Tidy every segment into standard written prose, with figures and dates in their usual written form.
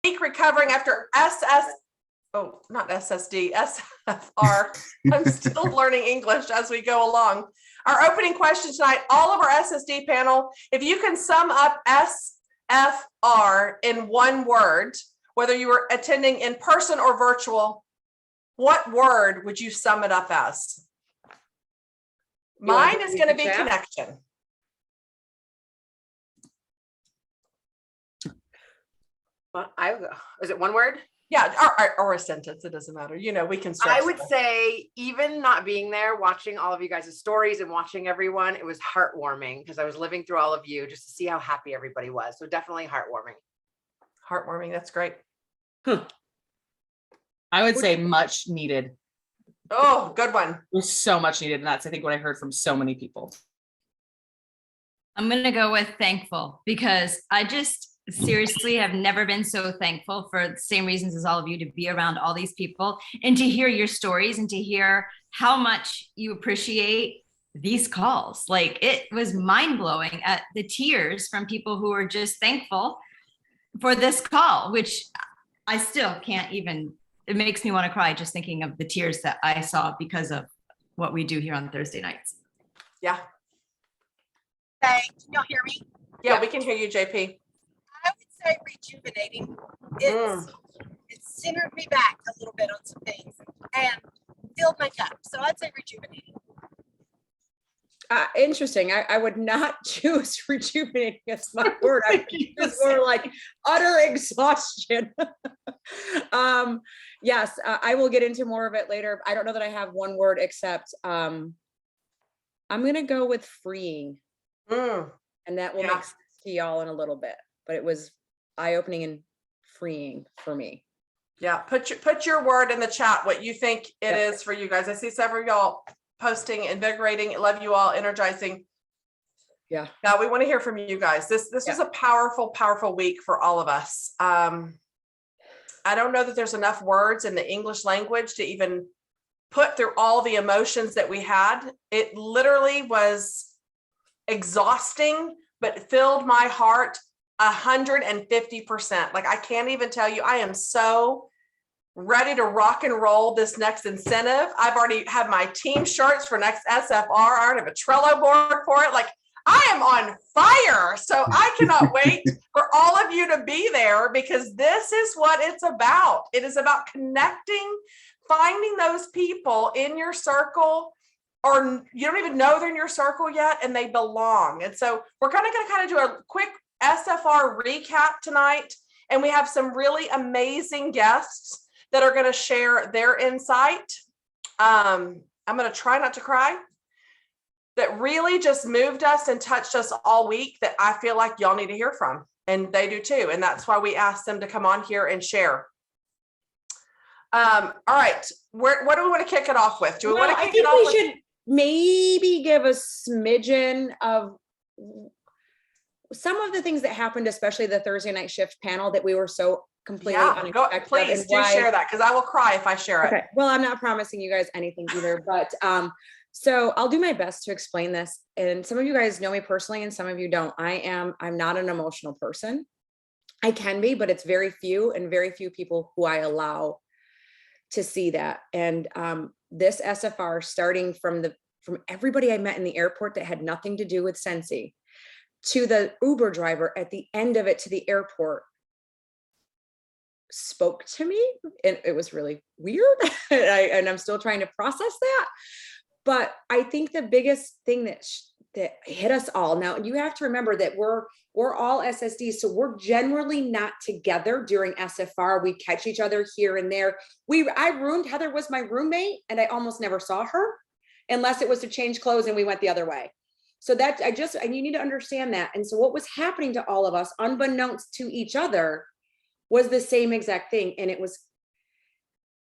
week recovering after not SSD, SFR. I'm still learning English as we go along. Our opening question tonight, all of our SSD panel, if you can sum up SFR in one word, whether you were attending in person or virtual, what word would you sum it up as? Mine is going to be connection. Well, is it one word? Yeah, or a sentence. It doesn't matter. You know, we can start. I would say, even not being there, watching all of you guys' stories and watching everyone, it was heartwarming because I was living through all of you just to see how happy everybody was. So definitely heartwarming. Heartwarming. That's great. I would say much needed. Oh, good one. It was so much needed. And that's, I think, what I heard from so many people. I'm going to go with thankful because I just seriously have never been so thankful for the same reasons as all of you to be around all these people and to hear your stories and to hear how much you appreciate these calls. Like, it was mind blowing at the tears from people who are just thankful for this call, which I still can't even, it makes me want to cry just thinking of the tears that I saw because of what we do here on Thursday nights. Yeah. Hey, can y'all hear me? Yeah, we can hear you, JP. I would say rejuvenating. It centered me back a little bit on some things and filled my cup. So I'd say rejuvenating. Interesting. I would not choose rejuvenating as my word. I would choose more like utter exhaustion. Yes, I will get into more of it later. I don't know that I have one word except I'm going to go with freeing. And that will make sense to y'all in a little bit. But it was eye-opening and freeing for me. Yeah, put your word in the chat, what you think it is for you guys. I see several of y'all posting, invigorating, love you all, energizing. Yeah. Now we want to hear from you guys. This was a powerful, powerful week for all of us. I don't know that there's enough words in the English language to even put through all the emotions that we had. It literally was exhausting, but filled my heart 150%. Like, I can't even tell you, I am so ready to rock and roll this next incentive. I've already had my team shirts for next SFR. I already have a Trello board for it. Like, I am on fire. So I cannot wait for all of you to be there, because this is what it's about. It is about connecting, finding those people in your circle, or you don't even know they're in your circle yet and they belong. And so we're going to kind of do a quick SFR recap tonight. And we have some really amazing guests that are going to share their insight. I'm going to try not to cry. That really just moved us and touched us all week, that I feel like y'all need to hear from, and they do too. And that's why we asked them to come on here and share. All right, what do we want to kick it off with? Do we want to kick it off with? Should maybe give a smidgen of some of the things that happened, especially the Thursday night shift panel, that we were so completely unexpected. Please do share that, because I will cry if I share it. Okay. Well, I'm not promising you guys anything either, but so I'll do my best to explain this. And some of you guys know me personally and some of you don't. I'm not an emotional person. I can be, but it's very few people who I allow to see that. And this SFR, starting from everybody I met in the airport that had nothing to do with Scentsy, to the Uber driver at the end of it to the airport, spoke to me, and it was really weird. and I'm still trying to process that. But I think the biggest thing that hit us all, now you have to remember that we're all SSDs, so we're generally not together during SFR. We catch each other here and there. Heather was my roommate, and I almost never saw her unless it was to change clothes and we went the other way. So and you need to understand that. And so what was happening to all of us, unbeknownst to each other, was the same exact thing. And it was,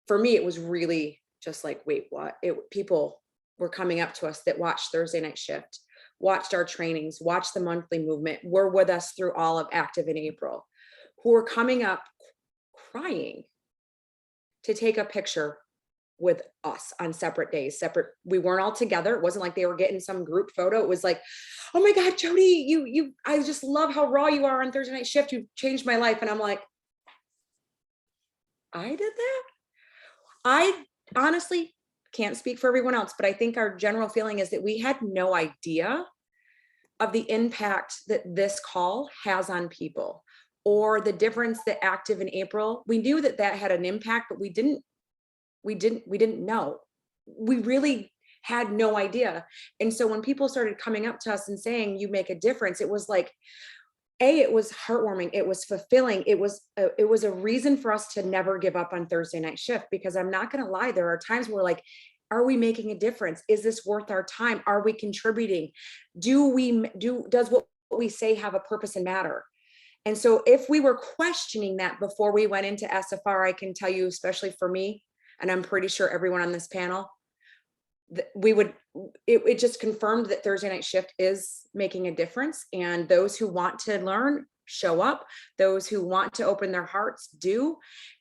for me, it was really just like, wait, what? People were coming up to us that watched Thursday night shift, watched our trainings, watched the monthly movement, were with us through all of Active in April, who were coming up crying to take a picture with us on separate days, we weren't all together. It wasn't like they were getting some group photo. It was like, oh my God, Jody, I just love how raw you are on Thursday night shift. You've changed my life. And I'm like, I did that. I honestly can't speak for everyone else, but I think our general feeling is that we had no idea of the impact that this call has on people, or the difference that active in April, we knew that that had an impact, but we didn't know. We really had no idea. And so when people started coming up to us and saying, you make a difference, it was like, it was heartwarming. It was fulfilling. It was a reason for us to never give up on Thursday night shift, because I'm not going to lie. There are times where like, are we making a difference? Is this worth our time? Are we contributing? Does what we say have a purpose and matter? And so if we were questioning that before we went into SFR, I can tell you, especially for me, and I'm pretty sure everyone on this panel, it just confirmed that Thursday night shift is making a difference. And those who want to learn, show up. Those who want to open their hearts do.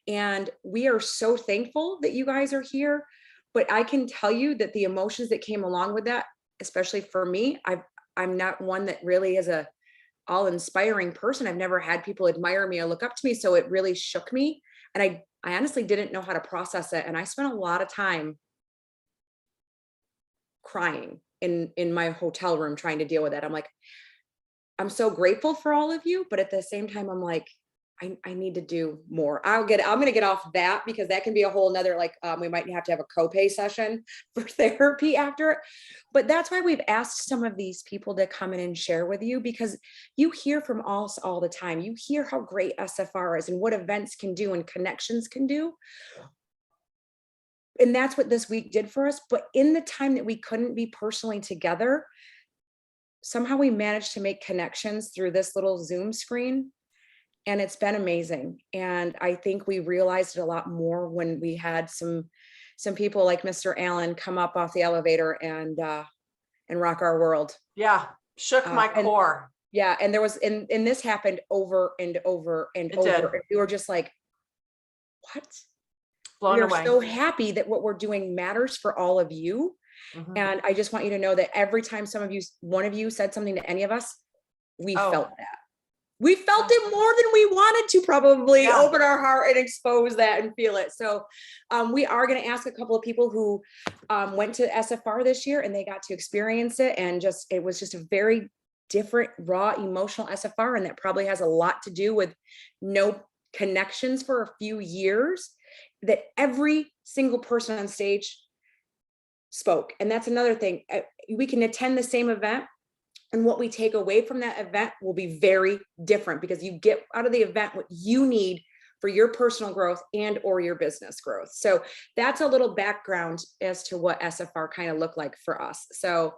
And we are so thankful that you guys are here. But I can tell you that the emotions that came along with that, especially for me, I'm not one that really is a all inspiring person. I've never had people admire me or look up to me. So it really shook me. And I honestly didn't know how to process it. And I spent a lot of time crying in my hotel room trying to deal with that. I'm like, I'm so grateful for all of you, but at the same time, I'm like, I need to do more. I'm going to get off that, because that can be a whole nother, like, we might have to have a copay session for therapy after it. But that's why we've asked some of these people to come in and share with you, because you hear from us all the time. You hear how great SFR is and what events can do and connections can do. And that's what this week did for us. But in the time that we couldn't be personally together, somehow we managed to make connections through this little Zoom screen. And it's been amazing. And I think we realized it a lot more when we had some people like Mr. Allen come up off the elevator and rock our world. Yeah. Shook my core. Yeah. And there was, and this happened over and over and It over. did. And we were just like, what? Blown We are away. so happy that what we're doing matters for all of you. Mhm. And I just want you to know that every time one of you said something to any of us, we felt that. We felt it more than we wanted to probably open our heart and expose that and feel it. So we are going to ask a couple of people who went to SFR this year and they got to experience it. And it was just a very different, raw, emotional SFR. And that probably has a lot to do with no connections for a few years, that every single person on stage spoke. And that's another thing. We can attend the same event, and what we take away from that event will be very different, because you get out of the event what you need for your personal growth and or your business growth. So that's a little background as to what SFR kind of looked like for us. So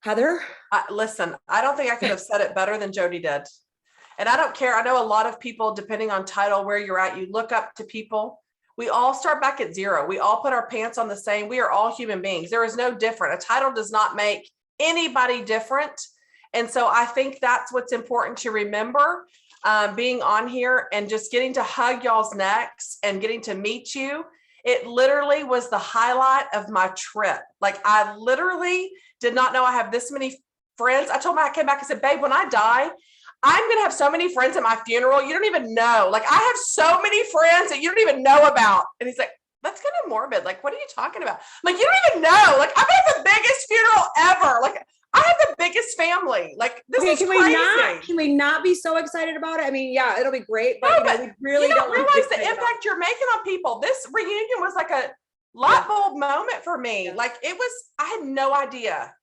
Heather? Listen, I don't think I could have said it better than Jody did. And I don't care. I know a lot of people, depending on title, where you're at, you look up to people. We all start back at zero. We all put our pants on the same. We are all human beings. There is no different. A title does not make anybody different. And so I think that's what's important to remember, being on here and just getting to hug y'all's necks and getting to meet you. It literally was the highlight of my trip. Like, I literally did not know I have this many friends. I told him, I came back and said, babe, when I die, I'm going to have so many friends at my funeral. You don't even know. Like, I have so many friends that you don't even know about. And he's like, that's kind of morbid. Like, what are you talking about? Like, you don't even know. Like, I've had the biggest funeral ever. Like, I have the biggest family. Like, this is crazy. Can we not be so excited about it? I mean, yeah, it'll be great, but, we really don't realize the impact you're making on people. This reunion was like a light bulb moment for me. Yeah. Like, I had no idea,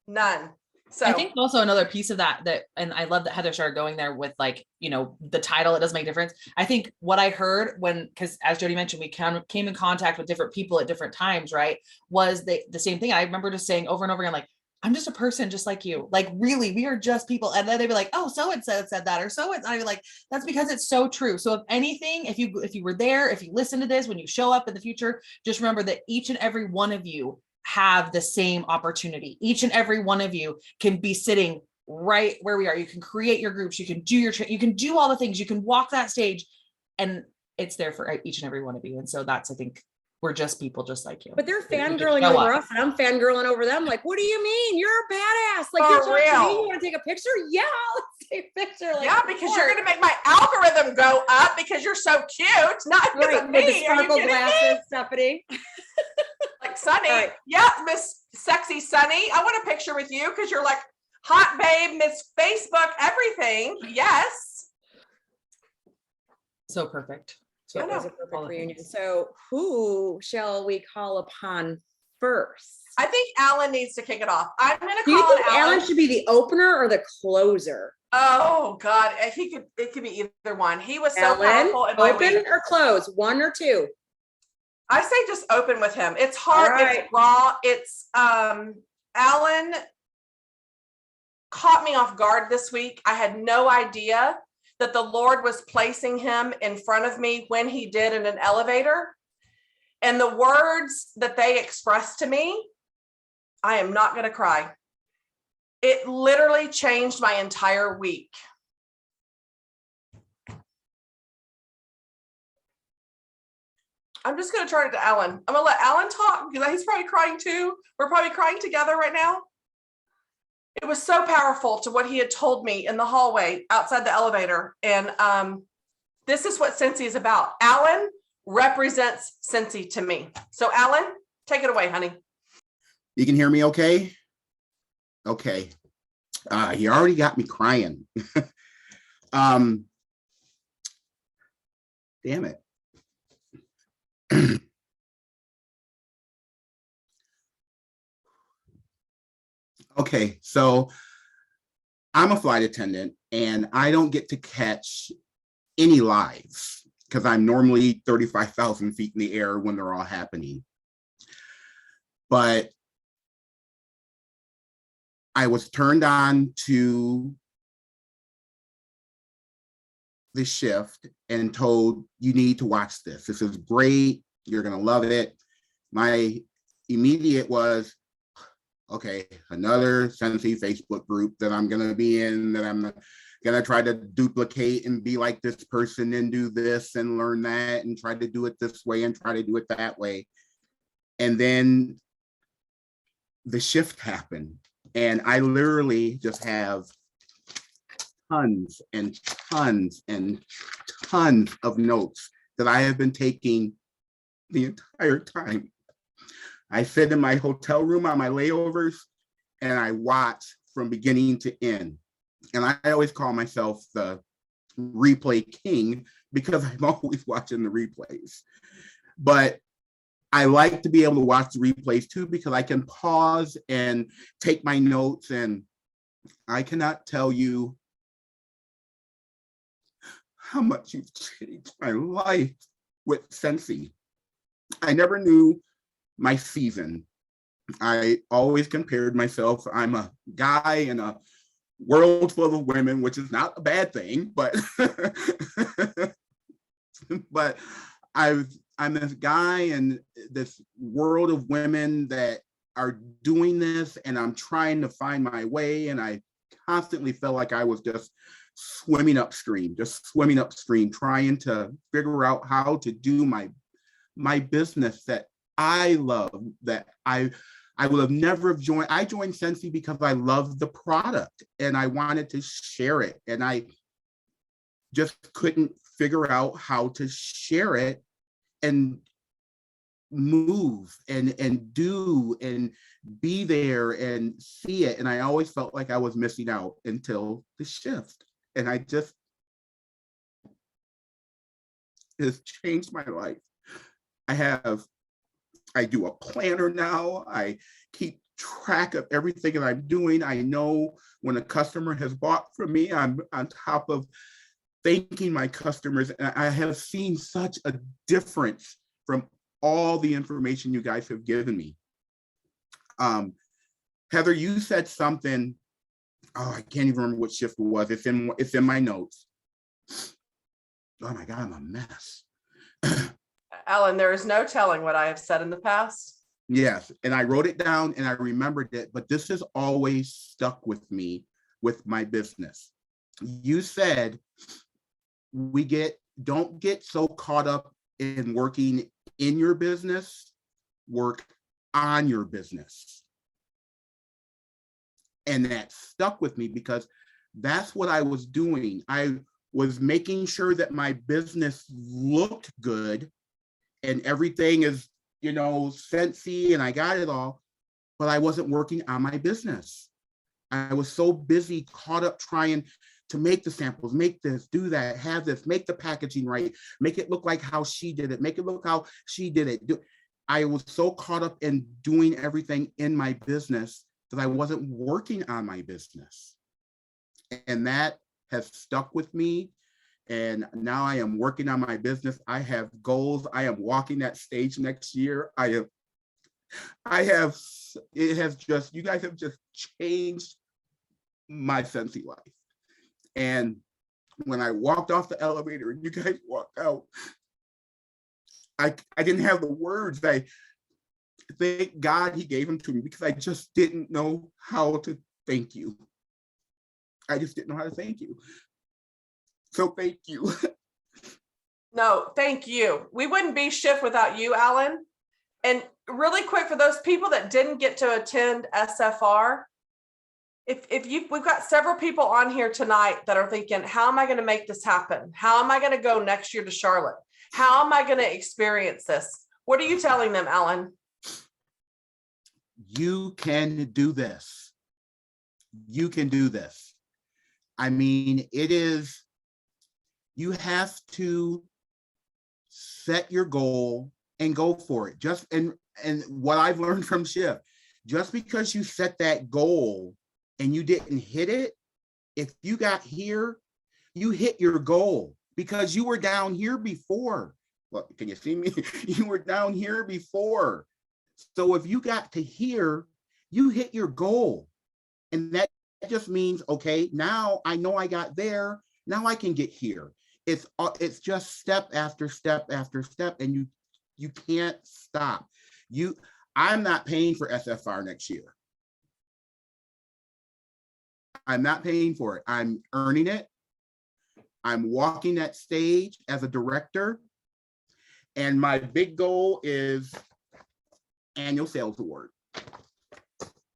none. So I think also another piece of that, and I love that Heather started going there with, like, the title, it does make a difference. I think what I heard because as Jody mentioned, we came in contact with different people at different times, right? Was the same thing. I remember just saying over and over again, like, I'm just a person just like you. Like, really, we are just people. And then they'd be like, oh, so-and-so said that, or so-and-so. I'd be like, that's because it's so true. So if anything, if you were there, if you listen to this, when you show up in the future, just remember that each and every one of you have the same opportunity. Each and every one of you can be sitting right where we are. You can create your groups. You can do you can do all the things. You can walk that stage, and it's there for each and every one of you. And so that's, I think, we're just people just like you. But they're We can fangirling show over up. us, and I'm fangirling over them. Like, what do you mean? You're a badass. Like, For you talk to me, real. you want to take a picture? Yeah, let's take a picture. Like, Yeah, because you're gonna make my algorithm go up because you're so cute. Not because right of with the me. Are you sparkle kidding me? glasses, Stephanie. Like Sunny. All right. Yeah, Miss Sexy Sunny. I want a picture with you because you're like hot babe, Miss Facebook, everything. Yes. So perfect. So It was a perfect. perfect All the reunion. things. So who shall we call upon first? I think Alan needs to kick it off. I'm gonna Do you call on think Alan. Alan should be the opener or the closer? Oh God, it could be either one. He was so Alan, powerful in my open week. or close? One or two? I say just open with him. It's hard, All right. it's raw. It's Alan caught me off guard this week. I had no idea that the Lord was placing him in front of me when he did in an elevator. And the words that they expressed to me, I am not going to cry. It literally changed my entire week. I'm just going to turn it to Alan. I'm going to let Alan talk because he's probably crying too. We're probably crying together right now. It was so powerful to what he had told me in the hallway outside the elevator. And this is what Scentsy is about. Alan represents Scentsy to me. So Alan, take it away, honey. You can hear me okay? Okay. You already got me crying. Damn it. Okay, so I'm a flight attendant and I don't get to catch any lives because I'm normally 35,000 feet in the air when they're all happening. But I was turned on to the shift and told, you need to watch this. This is great. You're going to love it. My immediate was, okay, another Scentsy Facebook group that I'm going to be in, that I'm going to try to duplicate and be like this person and do this and learn that and try to do it this way and try to do it that way. And then the shift happened. And I literally just have tons and tons and tons of notes that I have been taking the entire time. I sit in my hotel room on my layovers and I watch from beginning to end. And I always call myself the replay king because I'm always watching the replays. But I like to be able to watch the replays too, because I can pause and take my notes, and I cannot tell you how much you've changed my life with Scentsy. I never knew my season. I always compared myself. I'm a guy in a world full of women, which is not a bad thing, but but I'm this guy in this world of women that are doing this, and I'm trying to find my way, and I constantly felt like I was just swimming upstream, trying to figure out how to do my business that I love, that I would have never joined. I joined Scentsy because I loved the product and I wanted to share it, and I just couldn't figure out how to share it and move and do and be there and see it. And I always felt like I was missing out until the shift. And it's changed my life. I do a planner now. I keep track of everything that I'm doing. I know when a customer has bought from me, I'm on top of thanking my customers. And I have seen such a difference from all the information you guys have given me. Heather, you said something, I can't even remember what shift it was. It's in my notes. Oh my God, I'm a mess. Alan, there is no telling what I have said in the past. Yes, and I wrote it down and I remembered it, but this has always stuck with me with my business. You said don't get so caught up in working in your business, work on your business. And that stuck with me because that's what I was doing. I was making sure that my business looked good and everything is, Scentsy and I got it all, but I wasn't working on my business. I was so busy, caught up trying to make the samples, make this, do that, have this, make the packaging right, make it look like how she did it, make it look how she did it. I was so caught up in doing everything in my business that I wasn't working on my business. And that has stuck with me. And now I am working on my business. I have goals. I am walking that stage next year. it has just, you guys have just changed my Scentsy life. And when I walked off the elevator and you guys walked out, I didn't have the words. I thank God he gave them to me because I just didn't know how to thank you. I just didn't know how to thank you. So thank you. No, thank you. We wouldn't be Shift without you, Alan. And really quick, for those people that didn't get to attend SFR, we've got several people on here tonight that are thinking, how am I going to make this happen? How am I going to go next year to Charlotte? How am I going to experience this? What are you telling them, Alan? You can do this. You can do this. I mean, you have to set your goal and go for it. And what I've learned from Shift, just because you set that goal and you didn't hit it, if you got here, you hit your goal because you were down here before. Well, can you see me? You were down here before. So if you got to here, you hit your goal. And that just means, okay, now I know I got there. Now I can get here. It's just step after step after step, and you can't stop. I'm not paying for SFR next year. I'm not paying for it. I'm earning it. I'm walking that stage as a director. And my big goal is annual sales award.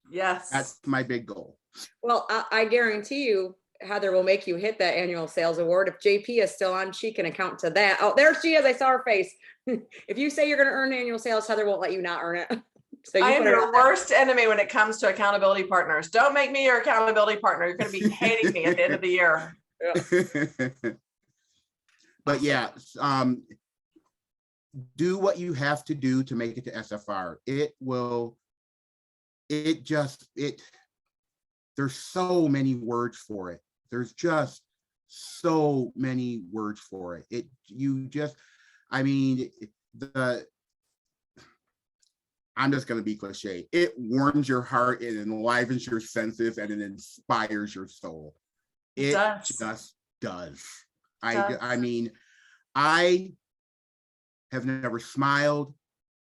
Yes. That's my big goal. Well, I guarantee you, Heather will make you hit that annual sales award. If JP is still on, she can account to that. Oh, there she is. I saw her face. If you say you're going to earn annual sales, Heather won't let you not earn it. So I am your worst enemy when it comes to accountability partners. Don't make me your accountability partner. You're going to be hating me at the end of the year. Yeah. But yeah, do what you have to do to make it to SFR. There's so many words for it. There's just so many words for it. I'm just going to be cliche. It warms your heart, it enlivens your senses, and it inspires your soul. It just does. I mean, I have never smiled,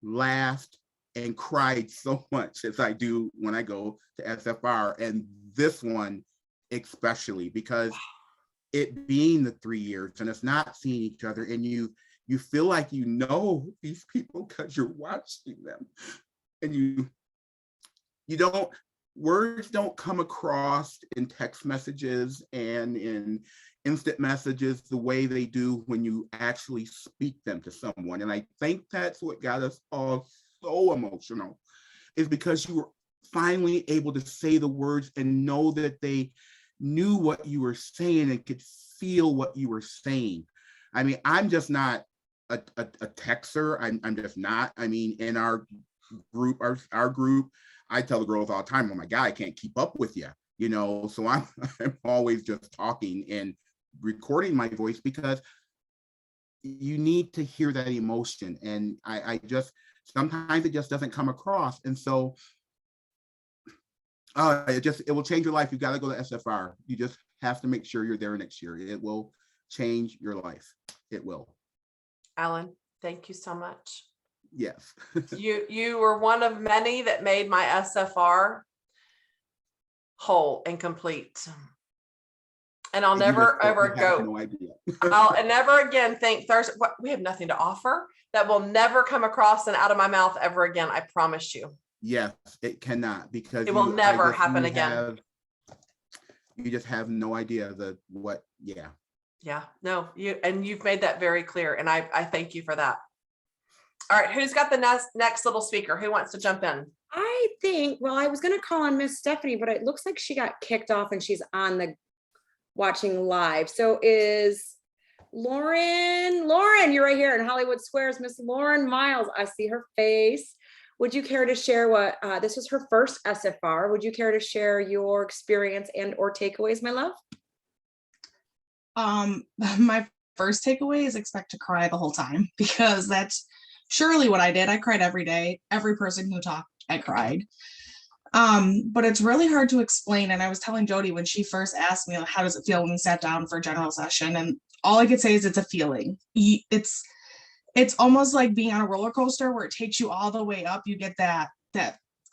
laughed, and cried so much as I do when I go to SFR. And this one especially, because it being the 3 years and it's not seeing each other, and you feel like you know these people because you're watching them, and words don't come across in text messages and in instant messages the way they do when you actually speak them to someone. And I think that's what got us all so emotional, is because you were finally able to say the words and know that they knew what you were saying and could feel what you were saying. I mean, I'm just not a texter. I'm just not. I mean, in our group, I tell the girls all the time, oh my God, I can't keep up with you, so I'm always just talking and recording my voice because you need to hear that emotion. And sometimes it just doesn't come across. And so it will change your life. You got to go to SFR. You just have to make sure you're there next year. It will change your life. It will. Alan, thank you so much. Yes. You were one of many that made my SFR whole and complete. And I'll And you never just ever have go. no idea. I'll never again think Thursday. What, we have nothing to offer. That will never come across and out of my mouth ever again. I promise you. Yes, it cannot, because It will never happen you again. You just have no idea yeah. Yeah, no, you've made that very clear. And I thank you for that. All right. Who's got the next little speaker? Who wants to jump in? I think, well, I was going to call on Miss Stephanie, but it looks like she got kicked off and she's on the watching live. So is Lauren, you're right here in Hollywood Squares, Miss Lauren Miles. I see her face. Would you care to share what, this was her first SFR. Would you care to share your experience and or takeaways, my love? My first takeaway is expect to cry the whole time, because that's surely what I did. I cried every day. Every person who talked, I cried. But it's really hard to explain. And I was telling Jody when she first asked me, how does it feel when we sat down for a general session? And all I could say is it's a feeling. It's almost like being on a roller coaster where it takes you all the way up. You get that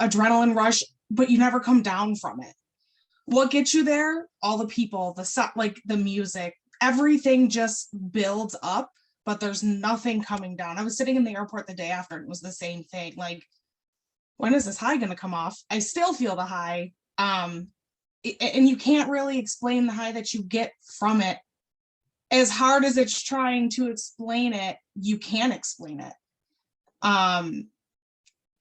adrenaline rush, but you never come down from it. What gets you there? All the people, the music, everything just builds up, but there's nothing coming down. I was sitting in the airport the day after, and it was the same thing. Like, when is this high going to come off? I still feel the high. And you can't really explain the high that you get from it. As hard as it's trying to explain it, you can't explain it.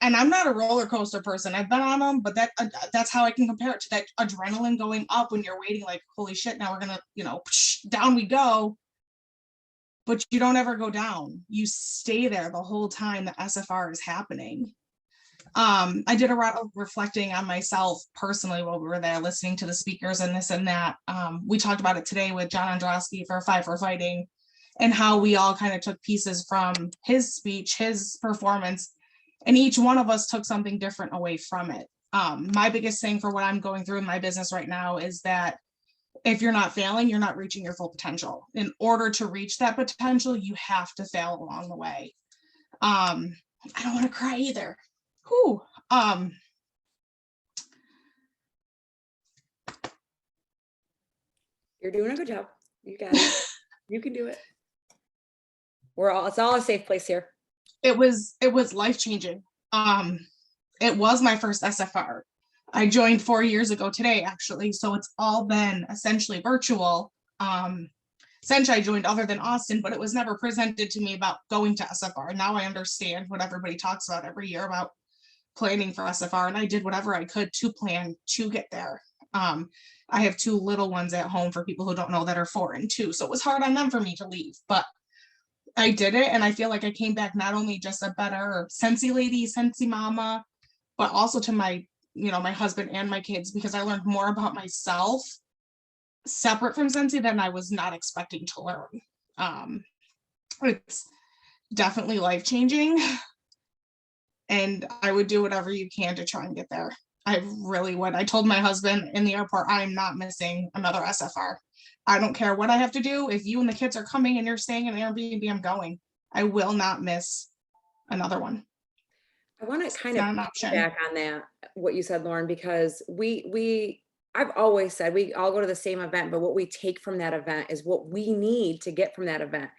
And I'm not a roller coaster person. I've been on them, but that's how I can compare it to that adrenaline going up when you're waiting, like, holy shit, now we're going to, down we go. But you don't ever go down. You stay there the whole time the SFR is happening. I did a lot of reflecting on myself personally while we were there, listening to the speakers and this and that. We talked about it today with John Androsky for Five for Fighting, and how we all kind of took pieces from his speech, his performance, and each one of us took something different away from it. My biggest thing for what I'm going through in my business right now is that if you're not failing, you're not reaching your full potential. In order to reach that potential, you have to fail along the way. I don't want to cry either. Whew. You're doing a good job. You got it. You can do it. It's all a safe place here. It was life-changing. It was my first SFR. I joined 4 years ago today, actually. So it's all been essentially virtual. Since I joined other than Austin, but it was never presented to me about going to SFR. Now I understand what everybody talks about every year about planning for SFR, and I did whatever I could to plan to get there. I have 2 little ones at home, for people who don't know, that are 4 and 2. So it was hard on them for me to leave, but I did it. And I feel like I came back not only just a better Scentsy lady, Scentsy mama, but also to my husband and my kids, because I learned more about myself separate from Scentsy than I was not expecting to learn. It's definitely life-changing. And I would do whatever you can to try and get there. I really would. I told my husband in the airport, I'm not missing another SFR. I don't care what I have to do. If you and the kids are coming and you're staying in Airbnb, I'm going. I will not miss another one. I want to kind of back on that, what you said, Lauren, because I've always said we all go to the same event, but what we take from that event is what we need to get from that event.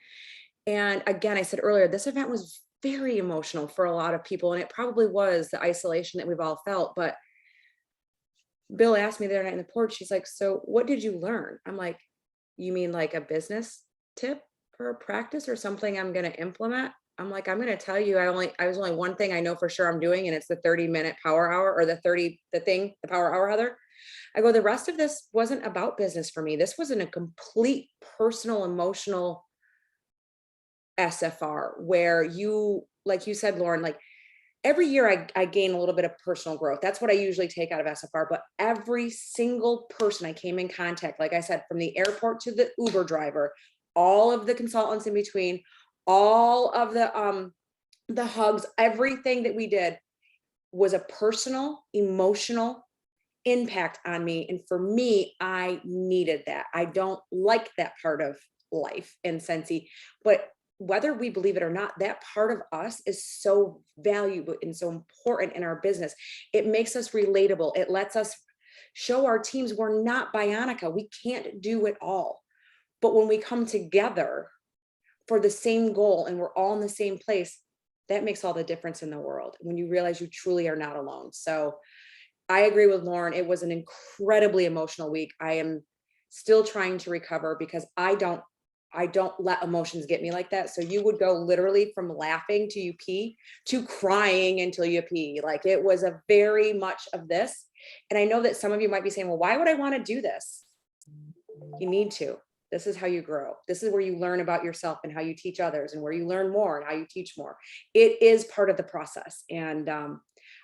And again, I said earlier, this event was very emotional for a lot of people, and it probably was the isolation that we've all felt. But Bill asked me the other night in the porch, she's like, so what did you learn? I'm like, you mean like a business tip for a practice or something I'm going to implement? I'm like, I'm going to tell you, I was only one thing I know for sure I'm doing, and it's the 30-minute power hour, or the power hour, Heather. I go, the rest of this wasn't about business for me. This wasn't a complete personal, emotional SFR where you, like you said, Lauren, like every year I gain a little bit of personal growth. That's what I usually take out of SFR. But every single person I came in contact, like I said, from the airport to the Uber driver, all of the consultants in between, all of the hugs, everything that we did was a personal, emotional impact on me. And for me, I needed that. I don't like that part of life in Scentsy, but whether we believe it or not, that part of us is so valuable and so important in our business. It makes us relatable. It lets us show our teams we're not Bionica. We can't do it all. But when we come together for the same goal and we're all in the same place, that makes all the difference in the world when you realize you truly are not alone. So I agree with Lauren. It was an incredibly emotional week. I am still trying to recover because I don't let emotions get me like that. So you would go literally from laughing to you pee to crying until you pee. Like it was a very much of this. And I know that some of you might be saying, well, why would I want to do this? You need to. This is how you grow. This is where you learn about yourself and how you teach others and where you learn more and how you teach more. It is part of the process. And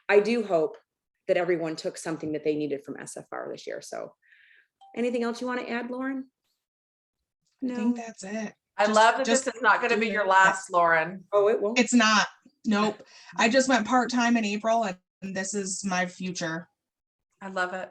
I do hope that everyone took something that they needed from SFR this year. So anything else you want to add, Lauren? I think that's it. I love that this is not going to do be your it. last, Lauren. Oh, it won't. It's not. Nope. I just went part-time in April and this is my future. I love it.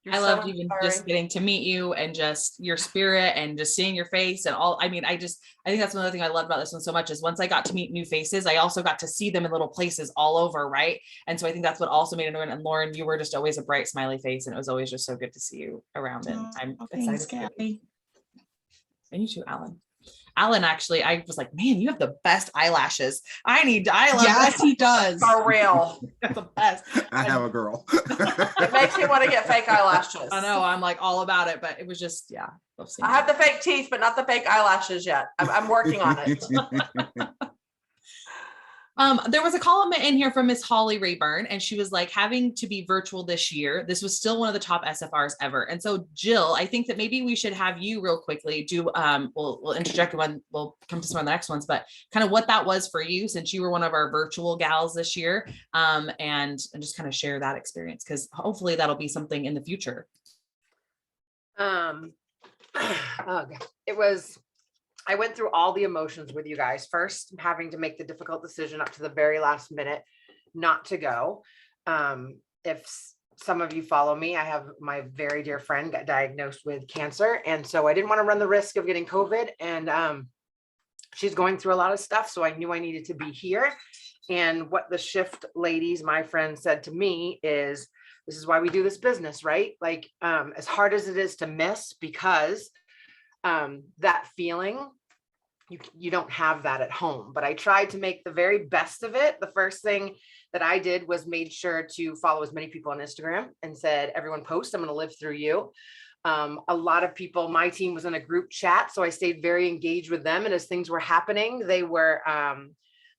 You're I so loved even inspiring. just getting to meet you and just your spirit and just seeing your face and all. I mean, I think that's another thing I loved about this one so much is once I got to meet new faces, I also got to see them in little places all over. Right. And so I think that's what also made it. And Lauren, you were just always a bright, smiley face. And it was always just so good to see you around. And I'm Thanks, excited. Kathy. And you too, Alan. Alan, actually, I was like, man, you have the best eyelashes. I love Yes, he does. For real. the best. I have a girl. It makes me want to get fake eyelashes. I know, I'm like all about it, but it was just, yeah. I have the fake teeth, but not the fake eyelashes yet. I'm working on it. There was a comment in here from Miss Holly Rayburn, and she was like, having to be virtual this year, this was still one of the top SFRs ever. And so Jill, I think that maybe we should have you real quickly do, we'll interject when we'll come to some of the next ones, but kind of what that was for you since you were one of our virtual gals this year, and just kind of share that experience because hopefully that'll be something in the future. I went through all the emotions with you guys. First, having to make the difficult decision up to the very last minute not to go. If some of you follow me, I have my very dear friend got diagnosed with cancer. And so I didn't want to run the risk of getting COVID. And she's going through a lot of stuff. So I knew I needed to be here. And what the shift ladies, my friend, said to me is, this is why we do this business, right? Like as hard as it is to miss, because that feeling, you don't have that at home. But I tried to make the very best of it. The first thing that I did was made sure to follow as many people on Instagram and said, everyone post, I'm going to live through you. A lot of people, my team was in a group chat, so I stayed very engaged with them. And as things were happening, they were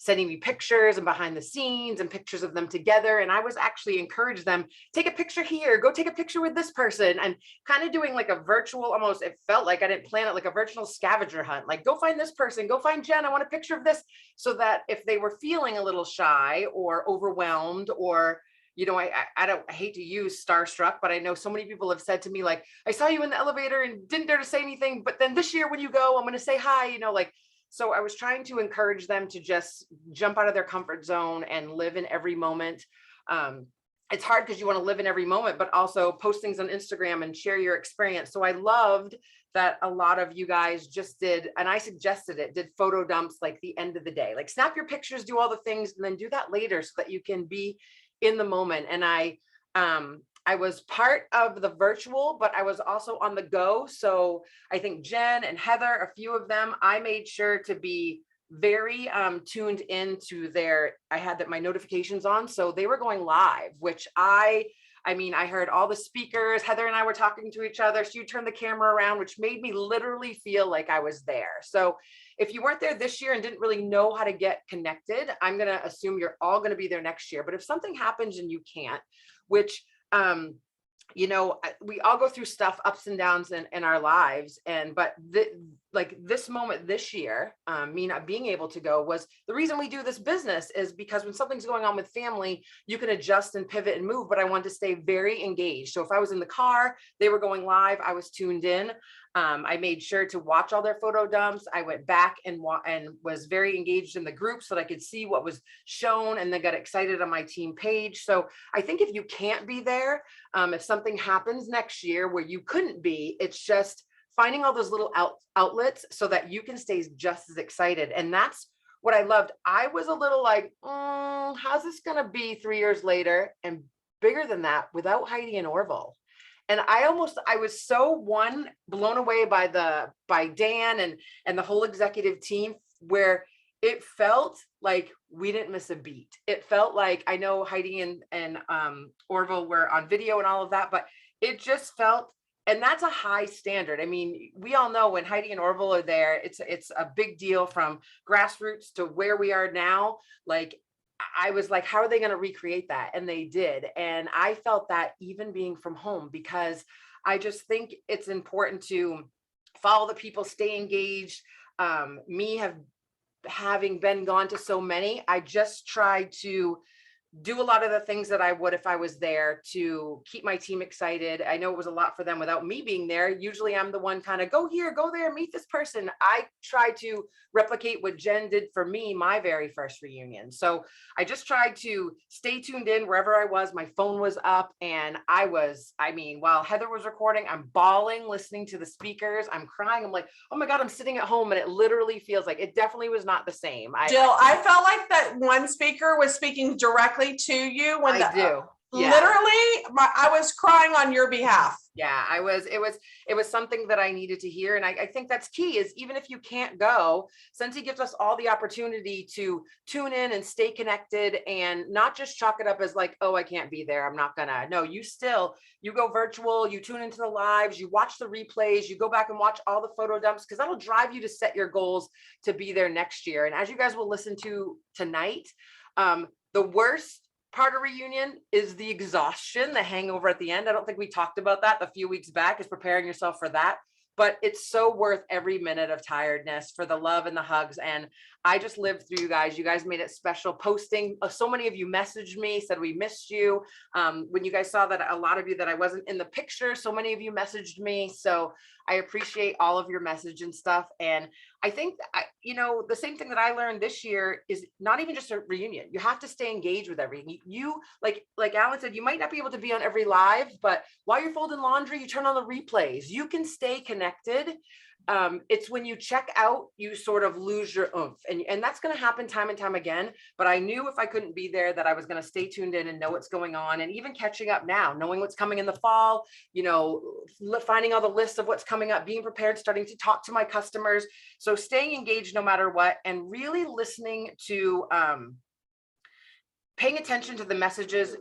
sending me pictures and behind the scenes and pictures of them together. And I was actually encouraged them, take a picture here, go take a picture with this person, and kind of doing like a virtual, almost, it felt like I didn't plan it, like a virtual scavenger hunt, like go find this person, go find Jen, I want a picture of this. So that if they were feeling a little shy or overwhelmed or, you know, I hate to use starstruck, but I know so many people have said to me, like, I saw you in the elevator and didn't dare to say anything, but then this year when you go, I'm going to say hi, you know, like, so I was trying to encourage them to just jump out of their comfort zone and live in every moment. It's hard because you want to live in every moment, but also post things on Instagram and share your experience. So I loved that a lot of you guys just did, and I suggested it, did photo dumps like the end of the day, like snap your pictures, do all the things, and then do that later so that you can be in the moment. And I was part of the virtual, but I was also on the go. So I think Jen and Heather, a few of them, I made sure to be very tuned into I had my notifications on. So they were going live, which I mean, I heard all the speakers, Heather and I were talking to each other. She turned the camera around, which made me literally feel like I was there. So if you weren't there this year and didn't really know how to get connected, I'm going to assume you're all going to be there next year. But if something happens and you can't, which you know, we all go through stuff, ups and downs in our lives. But like this moment this year, me not being able to go was the reason we do this business, is because when something's going on with family, you can adjust and pivot and move, but I wanted to stay very engaged. So if I was in the car, they were going live, I was tuned in. I made sure to watch all their photo dumps. I went back and was very engaged in the group so that I could see what was shown, and then got excited on my team page. So I think if you can't be there, if something happens next year where you couldn't be, it's just finding all those little outlets so that you can stay just as excited. And that's what I loved. I was a little like, how's this going to be 3 years later? And bigger than that, without Heidi and Orville. And I was so blown away by Dan and the whole executive team, where it felt like we didn't miss a beat. It felt like, I know Heidi and Orville were on video and all of that, but it just felt, and that's a high standard. I mean, we all know when Heidi and Orville are there, it's a big deal, from grassroots to where we are now. Like, I was like, how are they going to recreate that? And they did. And I felt that even being from home, because I just think it's important to follow the people, stay engaged. Having been gone to so many, I just tried to do a lot of the things that I would if I was there, to keep my team excited. I know it was a lot for them without me being there. Usually I'm the one kind of go here, go there, meet this person. I tried to replicate what Jen did for me, my very first reunion. So I just tried to stay tuned in wherever I was. My phone was up, and while Heather was recording, I'm bawling, listening to the speakers. I'm crying. I'm like, oh my God, I'm sitting at home. And it literally feels like it definitely was not the same. Jill, I felt like that one speaker was speaking directly to you when I do. Yeah. Literally, I was crying on your behalf. Yeah, it was something that I needed to hear. And I think that's key, is even if you can't go, Scentsy gives us all the opportunity to tune in and stay connected, and not just chalk it up as like, oh, I can't be there, I'm not gonna. No, you go virtual, you tune into the lives, you watch the replays, you go back and watch all the photo dumps, because that'll drive you to set your goals to be there next year. And as you guys will listen to tonight, the worst part of reunion is the exhaustion, the hangover at the end. I don't think we talked about that a few weeks back, is preparing yourself for that. But it's so worth every minute of tiredness for the love and the hugs. And I just lived through you guys. You guys made it special. Posting, so many of you messaged me, said we missed you. When you guys saw that, a lot of you that I wasn't in the picture, so many of you messaged me. So I appreciate all of your message and stuff. And I think, the same thing that I learned this year is not even just a reunion. You have to stay engaged with everything. You like Alan said, you might not be able to be on every live, but while you're folding laundry, you turn on the replays. You can stay connected. It's when you check out, you sort of lose your oomph, and that's going to happen time and time again. But I knew if I couldn't be there, that I was going to stay tuned in and know what's going on. And even catching up now, knowing what's coming in the fall, finding all the lists of what's coming up, being prepared, starting to talk to my customers. So staying engaged no matter what, and really listening to, paying attention to the messages.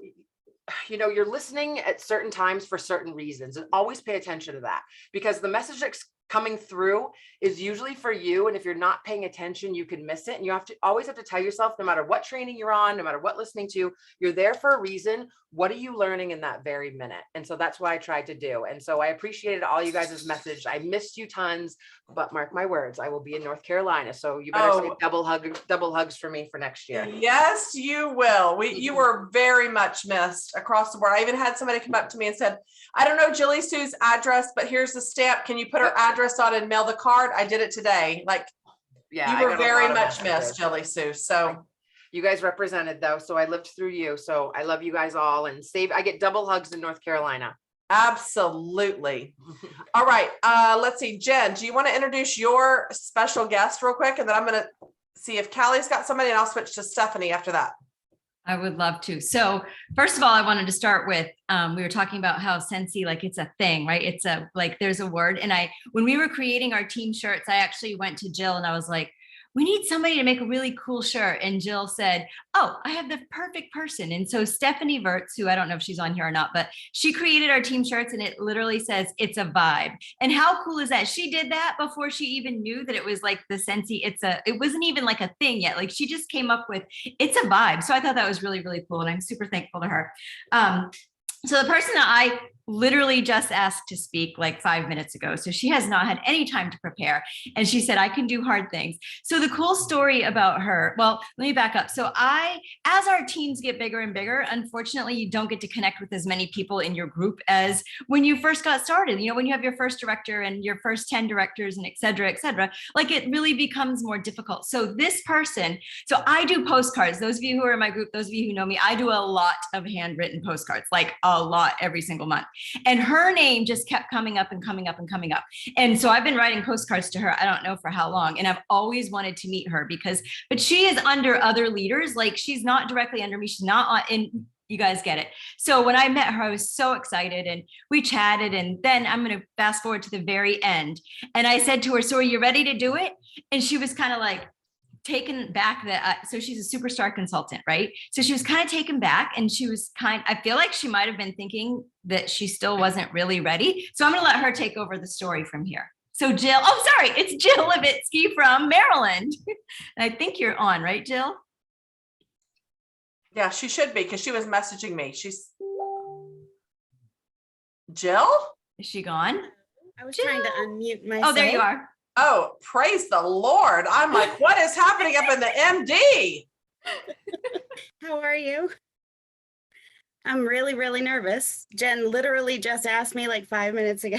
You're listening at certain times for certain reasons, and always pay attention to that, because the message that's coming through is usually for you. And if you're not paying attention, you can miss it. And you always have to tell yourself, no matter what training you're on, no matter what listening to, you're there for a reason. What are you learning in that very minute? And so that's what I tried to do. And so I appreciated all you guys' message. I missed you tons, but mark my words, I will be in North Carolina. So you better say double hugs for me for next year. Yes, you will. You were very much missed across the board. I even had somebody come up to me and said, I don't know Jilly Sue's address, but here's the stamp. Can you put her address on and mail the card? I did it today. Yeah, you were very much missed, Jilly Sue. So you guys represented though. So I lived through you. So I love you guys all, and I get double hugs in North Carolina. Absolutely. All right. Let's see. Jen, do you want to introduce your special guest real quick? And then I'm going to see if Callie's got somebody, and I'll switch to Stephanie after that. I would love to. So first of all, I wanted to start with, we were talking about how Scentsy, it's a thing, right? It's there's a word. And when we were creating our team shirts, I actually went to Jill and I was like, we need somebody to make a really cool shirt. And Jill said, oh, I have the perfect person. And so Stephanie Vertz, who I don't know if she's on here or not, but she created our team shirts, and it literally says, it's a vibe. And how cool is that? She did that before she even knew that it was like the Scentsy. It wasn't even like a thing yet. She just came up with, it's a vibe. So I thought that was really, really cool. And I'm super thankful to her. So the person that I literally just asked to speak 5 minutes ago. So she has not had any time to prepare. And she said, I can do hard things. So the cool story about her, well, let me back up. So as our teams get bigger and bigger, unfortunately, you don't get to connect with as many people in your group as when you first got started. When you have your first director and your first 10 directors and et cetera, it really becomes more difficult. So this person, so I do postcards. Those of you who are in my group, those of you who know me, I do a lot of handwritten postcards, a lot every single month. And her name just kept coming up and coming up and coming up. And so I've been writing postcards to her, I don't know for how long. And I've always wanted to meet her but she is under other leaders. She's not directly under me. She's not in you guys get it. So when I met her, I was so excited and we chatted, and then I'm going to fast forward to the very end. And I said to her, so are you ready to do it? And she was kind of like taken back that, so she's a superstar consultant, right? So she was kind of taken back, and she was I feel like she might've been thinking that she still wasn't really ready. So I'm going to let her take over the story from here. So Jill, oh, sorry, it's Jill Levitsky from Maryland. And I think you're on, right, Jill? Yeah, she should be, because she was messaging me. She's Jill? Is she gone? I was Jill. trying to unmute myself. Oh, there you are. Oh, praise the Lord. I'm like, what is happening up in the MD? How are you? I'm really, really nervous. Jen literally just asked me like 5 minutes ago.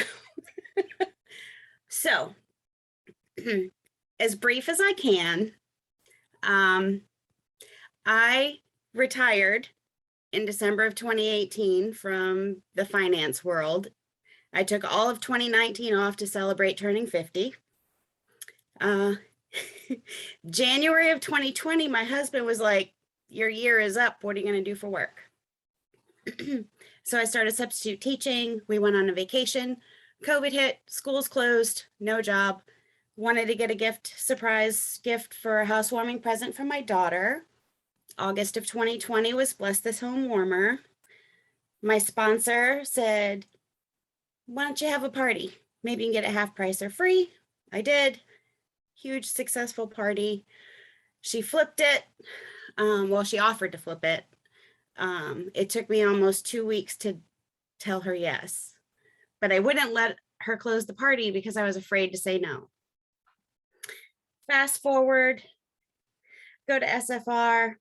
So, as brief as I can, I retired in December of 2018 from the finance world. I took all of 2019 off to celebrate turning 50. January of 2020, my husband was like, your year is up. What are you going to do for work? So I started substitute teaching. We went on a vacation. COVID hit, schools closed, no job. Wanted to get a surprise gift for a housewarming present for my daughter. August of 2020 was Bless This Home Warmer. My sponsor said, why don't you have a party? Maybe you can get it half price or free. I did. Huge successful party. She flipped it. Well, she offered to flip it. It took me almost 2 weeks to tell her yes, but I wouldn't let her close the party because I was afraid to say no. Fast forward, go to SFR,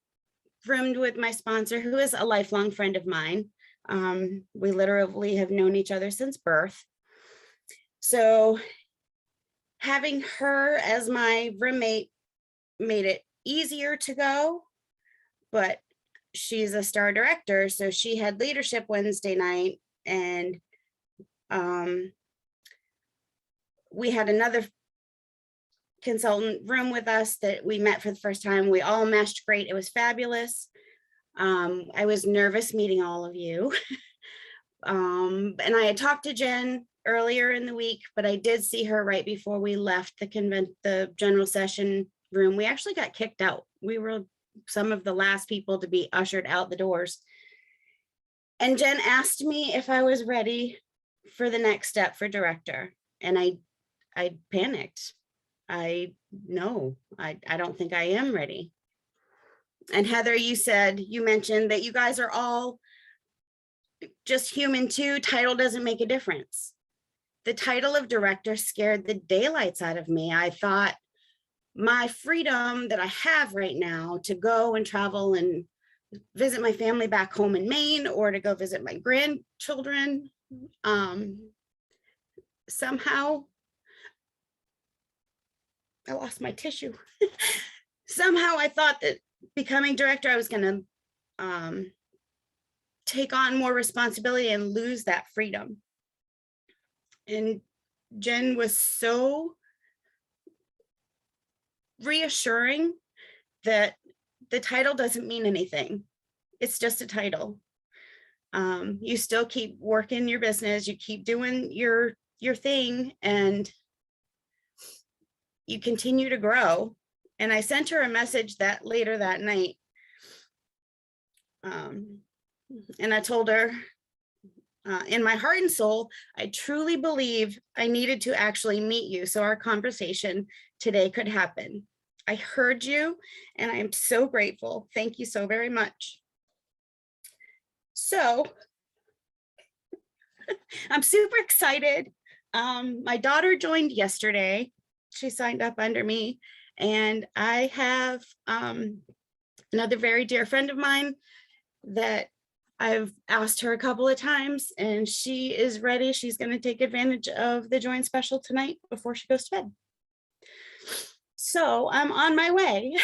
roomed with my sponsor, who is a lifelong friend of mine. We literally have known each other since birth. So having her as my roommate made it easier to go, but she's a star director, so she had leadership Wednesday night, and we had another consultant room with us that we met for the first time. We all meshed great. It was fabulous. I was nervous meeting all of you. And I had talked to Jen earlier in the week, but I did see her right before we left the general session room. We actually got kicked out. We were some of the last people to be ushered out the doors. And Jen asked me if I was ready for the next step for director. And I panicked. I don't think I am ready. And Heather, you mentioned that you guys are all just human too. Title doesn't make a difference. The title of director scared the daylights out of me. I thought my freedom that I have right now to go and travel and visit my family back home in Maine, or to go visit my grandchildren, somehow I lost my tissue. Somehow I thought that becoming director, I was going to take on more responsibility and lose that freedom. And Jen was so reassuring that the title doesn't mean anything. It's just a title. You still keep working your business, you keep doing your thing, and you continue to grow. And I sent her a message that later that night. And I told her, in my heart and soul, I truly believe I needed to actually meet you so our conversation today could happen. I heard you and I am so grateful. Thank you so very much. So I'm super excited. My daughter joined yesterday. She signed up under me, and I have another very dear friend of mine that I've asked her a couple of times, and she is ready. She's going to take advantage of the joint special tonight before she goes to bed. So I'm on my way.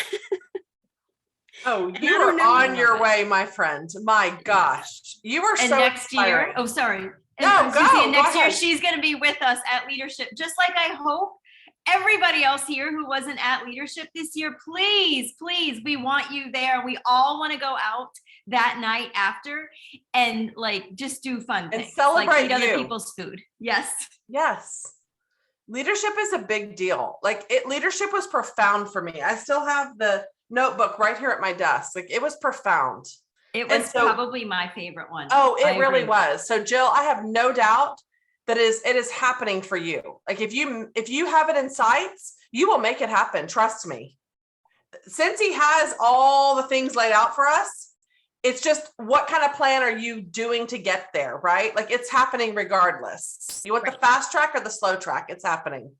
Oh, you are on your way, my friend. My gosh, you are And so next inspiring. year, oh, sorry. No, And Susie, go and next year, ahead. she's going to be with us at leadership, just like I hope everybody else here who wasn't at leadership this year, please, please, we want you there. We all want to go out that night after and like just do fun And things. celebrate like eat other you. people's food. Yes. Yes. Leadership is a big deal. Like leadership was profound for me. I still have the notebook right here at my desk. Like it was profound. It And was so- probably my favorite one. Oh, I it really agree. was. So Jill, I have no doubt that it is happening for you. Like if you have it in sights, you will make it happen. Trust me. Scentsy has all the things laid out for us. It's just what kind of plan are you doing to get there, right? Like it's happening regardless. You want the fast track or the slow track? It's happening.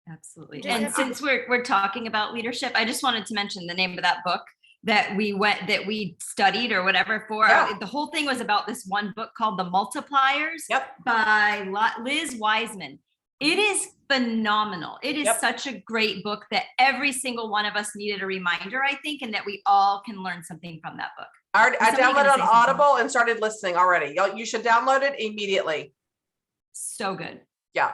Absolutely. Just And have- since we're talking about leadership, I just wanted to mention the name of that book that we studied or whatever for. Yeah. The whole thing was about this one book called The Multipliers Yep. by Liz Wiseman. It is phenomenal. It is Yep. such a great book that every single one of us needed a reminder, I think, and that we all can learn something from that book. I Somebody downloaded gonna on say something? Audible and started listening already. You should download it immediately. So good. Yeah.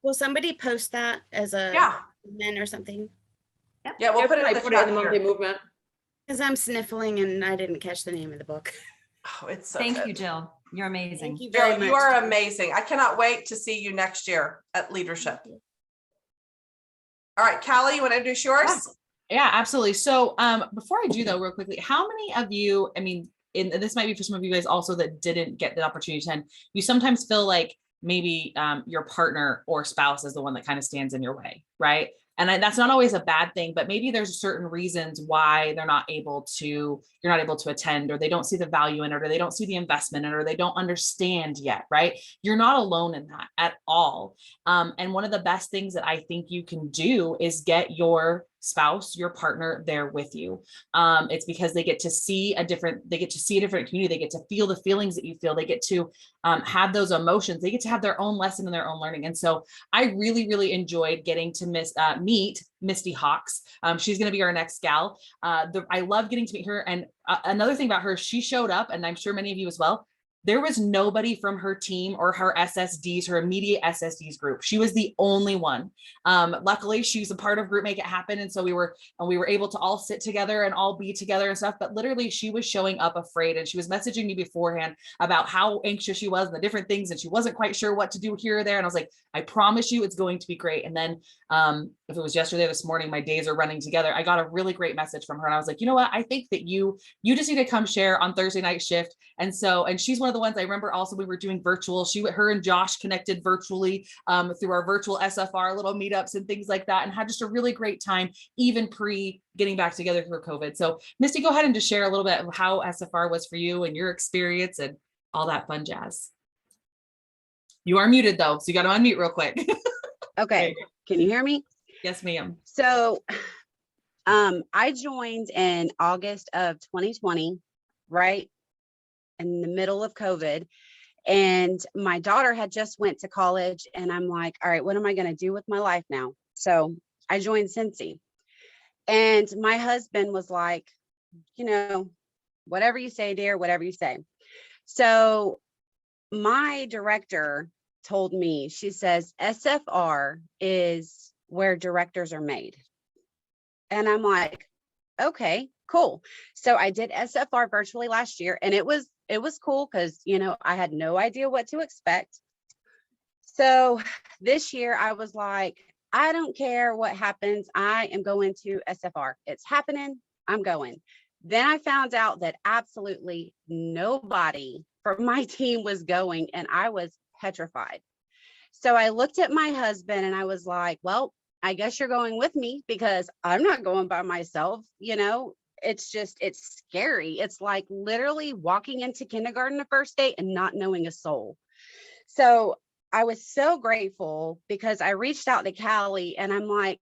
Will somebody post that as a Yeah. men or something? Yeah. We'll put it in I the put it chat in the monthly here. movement. Because I'm sniffling and I didn't catch the name of the book. Oh, it's so Thank good. you, Jill. You're amazing. Thank you very Jill, much. you are amazing. I cannot wait to see you next year at leadership. All right, Callie, you want to introduce yours? Yeah, absolutely. So before I do though, real quickly, how many of you, I mean, and this might be for some of you guys also that didn't get the opportunity to attend, you sometimes feel like maybe your partner or spouse is the one that kind of stands in your way, right? And that's not always a bad thing, but maybe there's certain reasons why you're not able to attend, or they don't see the value in it, or they don't see the investment in it, or they don't understand yet, right? You're not alone in that at all. And one of the best things that I think you can do is get your spouse, your partner there with you. It's because they get to see a different community. They get to feel the feelings that you feel. They get to have those emotions. They get to have their own lesson and their own learning. And so I really, really enjoyed getting to meet Misty Hawks. She's going to be our next gal. I love getting to meet her. And another thing about her, she showed up, and I'm sure many of you as well. There was nobody from her team or her SSDs, her immediate SSDs group. She was the only one. Luckily, she's a part of Group Make It Happen. And so we were able to all sit together and all be together and stuff. But literally, she was showing up afraid, and she was messaging me beforehand about how anxious she was and the different things. And she wasn't quite sure what to do here or there. And I was like, I promise you it's going to be great. And then if it was yesterday or this morning, my days are running together. I got a really great message from her. And I was like, you know what? I think that you just need to come share on Thursday night shift. And she's one of the ones I remember also we were doing virtual. Her and Josh connected virtually through our virtual SFR little meetups and things like that, and had just a really great time, even pre getting back together through COVID. So Misty, go ahead and just share a little bit of how SFR was for you and your experience and all that fun jazz. You are muted though, so you got to unmute real quick. Okay, can you hear me? Yes, ma'am. So I joined in August of 2020, right in the middle of COVID. And my daughter had just went to college, and I'm like, all right, what am I going to do with my life now? So I joined Scentsy. And my husband was like, whatever you say, dear, whatever you say. So my director told me, she says, SFR is where directors are made. And I'm like, okay, cool. So I did SFR virtually last year, and it was cool because, I had no idea what to expect. So this year I was like, I don't care what happens. I am going to SFR. It's happening. I'm going. Then I found out that absolutely nobody from my team was going, and I was petrified. So I looked at my husband and I was like, well, I guess you're going with me because I'm not going by myself. It's scary. It's like literally walking into kindergarten the first day and not knowing a soul. So I was so grateful because I reached out to Callie and I'm like,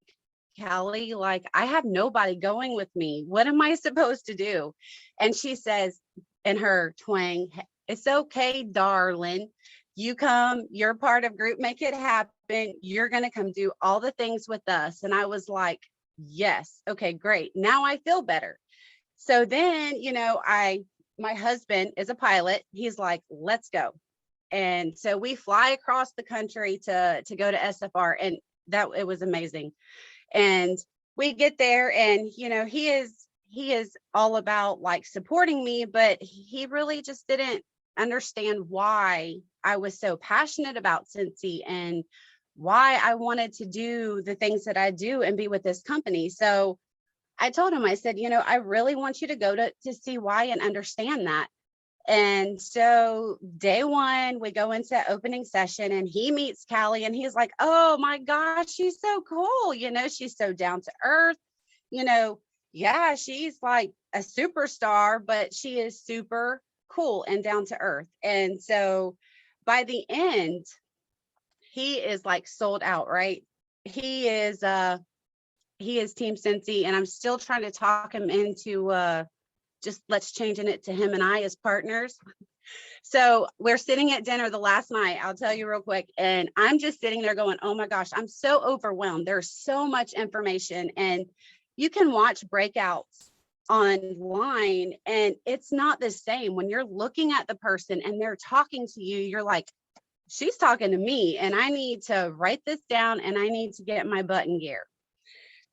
Callie, like I have nobody going with me. What am I supposed to do? And she says in her twang, it's okay, darling. You come, you're part of Group Make It Happen. You're going to come do all the things with us. And I was like, yes. Okay, great. Now I feel better. So then, my husband is a pilot. He's like, let's go. And so we fly across the country to go to SFR. And that it was amazing. And we get there, and he is all about like supporting me, but he really just didn't understand why I was so passionate about Scentsy and why I wanted to do the things that I do and be with this company. So I told him, I said, I really want you to go to see why and understand that. And so day one, we go into opening session and he meets Callie and he's like, oh my gosh, she's so cool. She's so down to earth. Yeah, she's like a superstar, but she is super cool and down to earth. And so by the end, he is like sold out, right? He is Team Scentsy, and I'm still trying to talk him into just let's changing it to him and I as partners. So we're sitting at dinner the last night, I'll tell you real quick, and I'm just sitting there going, oh my gosh, I'm so overwhelmed. There's so much information, and you can watch breakouts online and it's not the same. When you're looking at the person and they're talking to you, you're like, she's talking to me and I need to write this down and I need to get my butt in gear.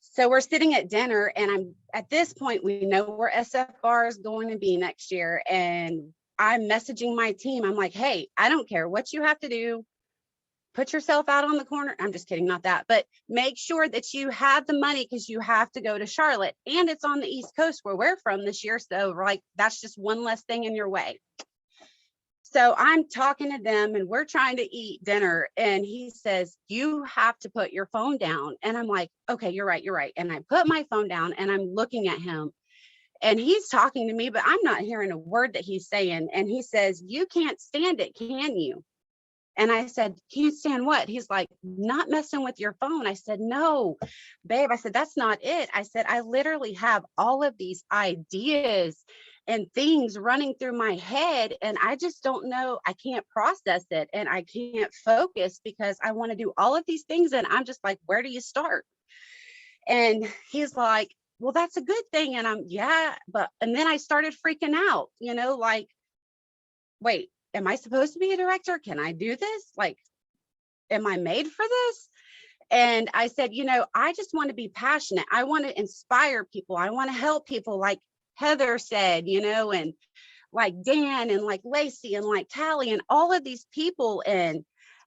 So we're sitting at dinner, and at this point, we know where SFR is going to be next year. And I'm messaging my team. I'm like, hey, I don't care what you have to do. Put yourself out on the corner. I'm just kidding, not that, but make sure that you have the money because you have to go to Charlotte, and it's on the East Coast where we're from this year. So like, that's just one less thing in your way. So I'm talking to them and we're trying to eat dinner. And he says, you have to put your phone down. And I'm like, okay, you're right. You're right. And I put my phone down and I'm looking at him and he's talking to me, but I'm not hearing a word that he's saying. And he says, you can't stand it, can you? And I said, can't stand what? He's like, not messing with your phone. I said, no, babe. I said, that's not it. I said, I literally have all of these ideas and things running through my head. And I just don't know, I can't process it and I can't focus because I want to do all of these things. And I'm just like, where do you start? And he's like, well, that's a good thing. And I'm, yeah, and then I started freaking out, like, wait, am I supposed to be a director? Can I do this? Like, am I made for this? And I said, I just want to be passionate. I want to inspire people. I want to help people, like Heather said, and like Dan and like Lacey and like Callie and all of these people. And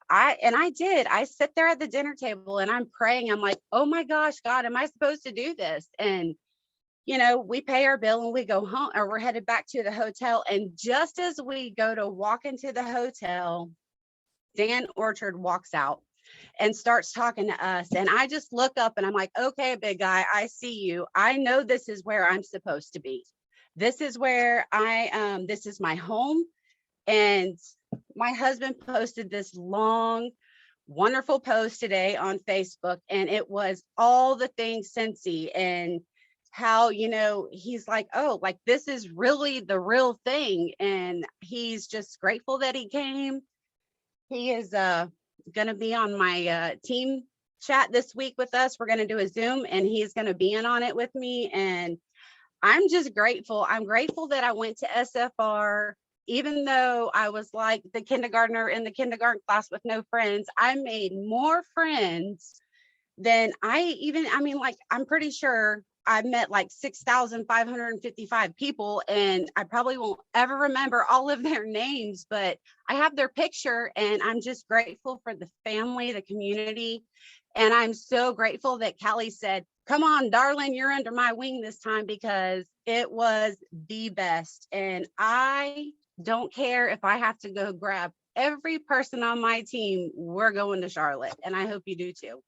I did. I sit there at the dinner table and I'm praying. I'm like, oh my gosh, God, am I supposed to do this? And, we pay our bill and we go home, or we're headed back to the hotel. And just as we go to walk into the hotel, Dan Orchard walks out and starts talking to us. And I just look up and I'm like, okay, big guy, I see you. I know this is where I'm supposed to be. This is where this is my home. And my husband posted this long, wonderful post today on Facebook. And it was all the things Scentsy and how, he's like, oh, like this is really the real thing. And he's just grateful that he came. He is going to be on my team chat this week with us. We're going to do a Zoom and he's going to be in on it with me. And I'm just grateful. I'm grateful that I went to SFR, even though I was like the kindergartner in the kindergarten class with no friends. I made more friends than I'm pretty sure I met like 6,555 people, and I probably won't ever remember all of their names, but I have their picture, and I'm just grateful for the family, the community. And I'm so grateful that Callie said, come on, darling, you're under my wing this time, because it was the best. And I don't care if I have to go grab every person on my team. We're going to Charlotte, and I hope you do too.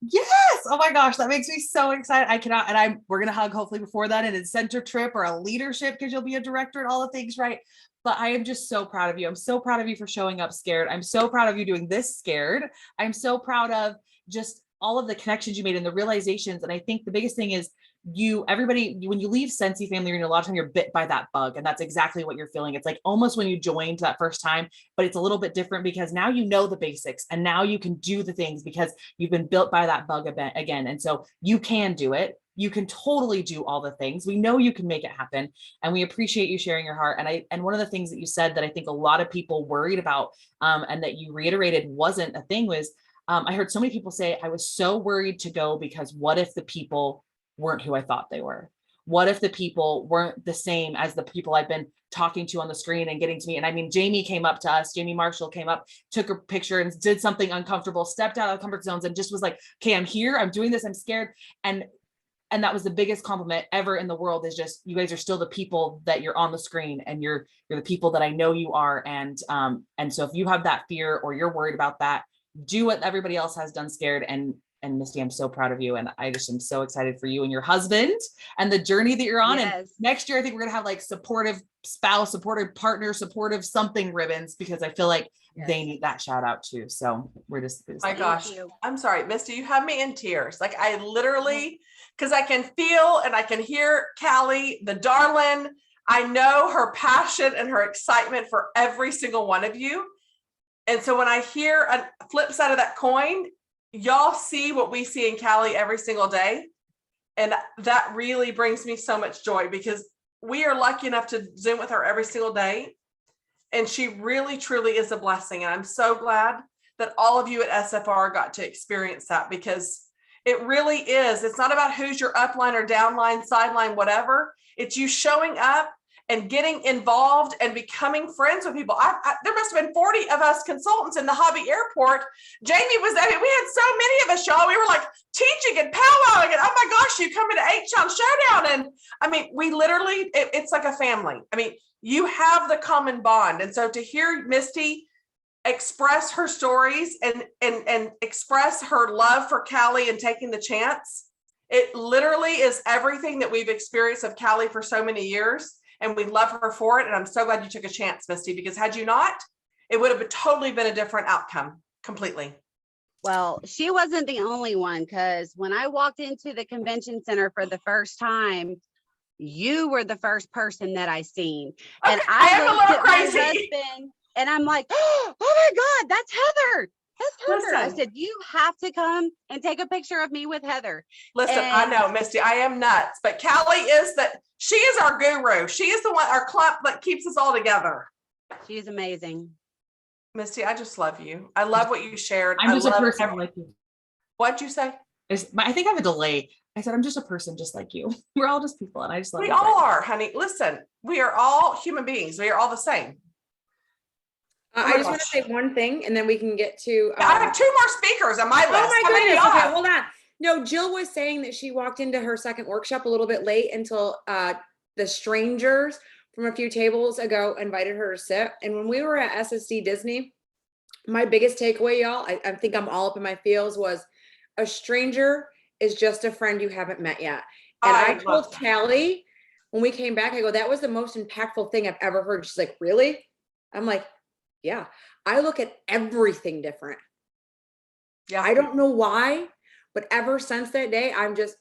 Yes. Oh my gosh. That makes me so excited. I cannot, and we're going to hug hopefully before that in a center trip or a leadership, because you'll be a director and all the things, right? But I am just so proud of you. I'm so proud of you for showing up scared. I'm so proud of you doing this scared. I'm so proud of just all of the connections you made and the realizations. And I think the biggest thing is everybody, when you leave Scentsy family, a lot of time you're bit by that bug. And that's exactly what you're feeling. It's like almost when you joined that first time, but it's a little bit different because now you know the basics and now you can do the things because you've been built by that bug again. And so you can do it. You can totally do all the things. We know you can make it happen. And we appreciate you sharing your heart. And one of the things that you said that I think a lot of people worried about and that you reiterated wasn't a thing was, I heard so many people say, I was so worried to go because what if the people weren't who I thought they were? What if the people weren't the same as the people I've been talking to on the screen and getting to meet? And I mean, Jamie came up to us, Jamie Marshall came up, took a picture and did something uncomfortable, stepped out of comfort zones and just was like, okay, I'm here, I'm doing this, I'm scared. And that was the biggest compliment ever in the world, is just, you guys are still the people that you're on the screen, and you're the people that I know you are. And so if you have that fear or you're worried about that, do what everybody else has done, scared. And Misty, I'm so proud of you. And I just am so excited for you and your husband and the journey that you're on. Yes. And next year, I think we're going to have like supportive spouse, supportive partner, supportive something ribbons, because I feel like they need that shout out too. So we're just My gosh, you. I'm sorry, Misty, you have me in tears. Like I literally, because I can feel and I can hear Callie, the darling. I know her passion and her excitement for every single one of you. And so when I hear a flip side of that coin, y'all see what we see in Callie every single day. And that really brings me so much joy, because we are lucky enough to Zoom with her every single day. And she really, truly is a blessing. And I'm so glad that all of you at SFR got to experience that, because it really is. It's not about who's your upline or downline, sideline, whatever. It's you showing up and getting involved and becoming friends with people. There must have been 40 of us consultants in the Hobby Airport. Jamie was there. We had so many of us, y'all. We were like teaching and powwowing and, oh my gosh, you coming to H-Town Showdown. And I mean, we literally, it's like a family. I mean, you have the common bond. And so to hear Misty express her stories and express her love for Callie and taking the chance, it literally is everything that we've experienced of Callie for so many years. And we love her for it. And I'm so glad you took a chance, Misty, because had you not, it would have totally been a different outcome completely. Well, she wasn't the only one, because when I walked into the convention center for the first time, you were the first person that I seen. And Okay, I am a looked little at my crazy. husband and I'm like, oh my God, that's Heather. That's Heather. I Listen. said, you have to come and take a picture of me with Heather. Listen, I And- know, Misty, I am nuts, but Callie is she is our guru. She is the one, our clump that keeps us all together. She's amazing. Misty, I just love you. I love what you shared. I'm just a love person like you. What'd you say? I think I have a delay. I said, I'm just a person just like you. We're all just people. And I just love We you all guys. are, honey. Listen, we are all human beings. We are all the same. Oh my I just want to gosh. say one thing, and then we can get to. I have 2 more speakers on my list. Oh my How many goodness! y'all Okay, have? hold on. No, Jill was saying that she walked into her second workshop a little bit late until the strangers from a few tables ago invited her to sit. And when we were at SSD Disney, my biggest takeaway, y'all, I think I'm all up in my feels, was a stranger is just a friend you haven't met yet. And I love told that. Callie when we came back, I go, that was the most impactful thing I've ever heard. She's like, really? I'm like, yeah. I look at everything different. Yeah. I don't know why, but ever since that day, I'm just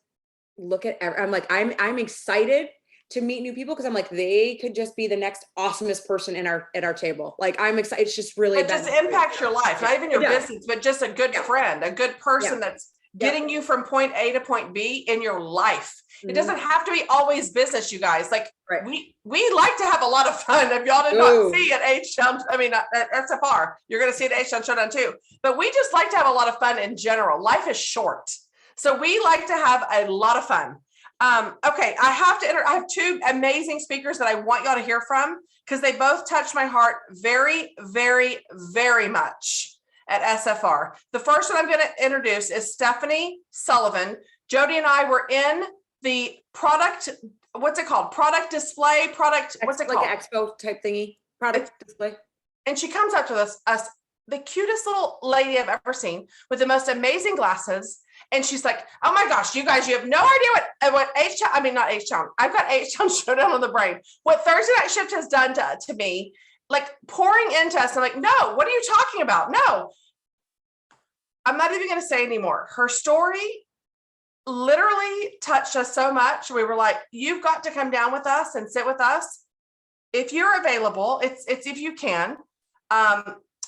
I'm like, I'm excited to meet new people, because I'm like, they could just be the next awesomest person at our table. Like, I'm excited. It's just really It just impacts your life, not even your It does. business, but just a good friend, a good person that's getting you from point A to point B in your life. It doesn't have to be always business, you guys. Like Right. we like to have a lot of fun. If y'all did Ooh. not see at H-Town, I mean, at SFR, you're going to see it at H-Town Showdown too. But we just like to have a lot of fun in general. Life is short. So we like to have a lot of fun. Okay, I have 2 amazing speakers that I want y'all to hear from, because they both touched my heart very, very, very much at SFR. The first one I'm going to introduce is Stephanie Sullivan. Jody and I were in the product, what's it called? Product display, what's it called? Like an expo type thingy, product display. And she comes up to us, the cutest little lady I've ever seen, with the most amazing glasses. And she's like, oh my gosh, you guys, you have no idea what H-Town, I mean, not H-Town. I've got H-Town Showdown on the brain. What Thursday Night Shift has done to me, like pouring into us. I'm like, no, what are you talking about? No, I'm not even going to say anymore. Her story literally touched us so much. We were like, you've got to come down with us and sit with us. If you're available, it's if you can.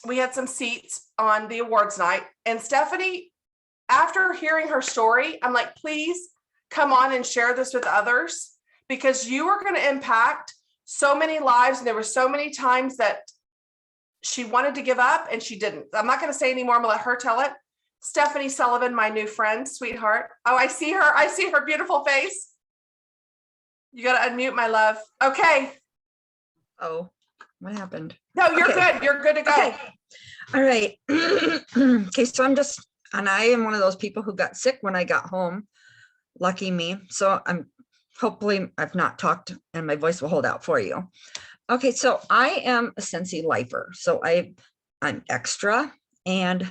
We had some seats on the awards night, and Stephanie, after hearing her story, I'm like, please come on and share this with others, because you are going to impact so many lives. And there were so many times that she wanted to give up and she didn't. I'm not going to say anymore. I'm going to let her tell it. Stephanie Sullivan, my new friend, sweetheart. Oh, I see her. I see her beautiful face. You got to unmute, my love. Okay. Oh, what happened? No, you're Okay. good. You're good to go. Okay. All right. Okay, so I am one of those people who got sick when I got home. Lucky me. So hopefully I've not talked and my voice will hold out for you. Okay, so I am a Scentsy lifer. So I'm extra. And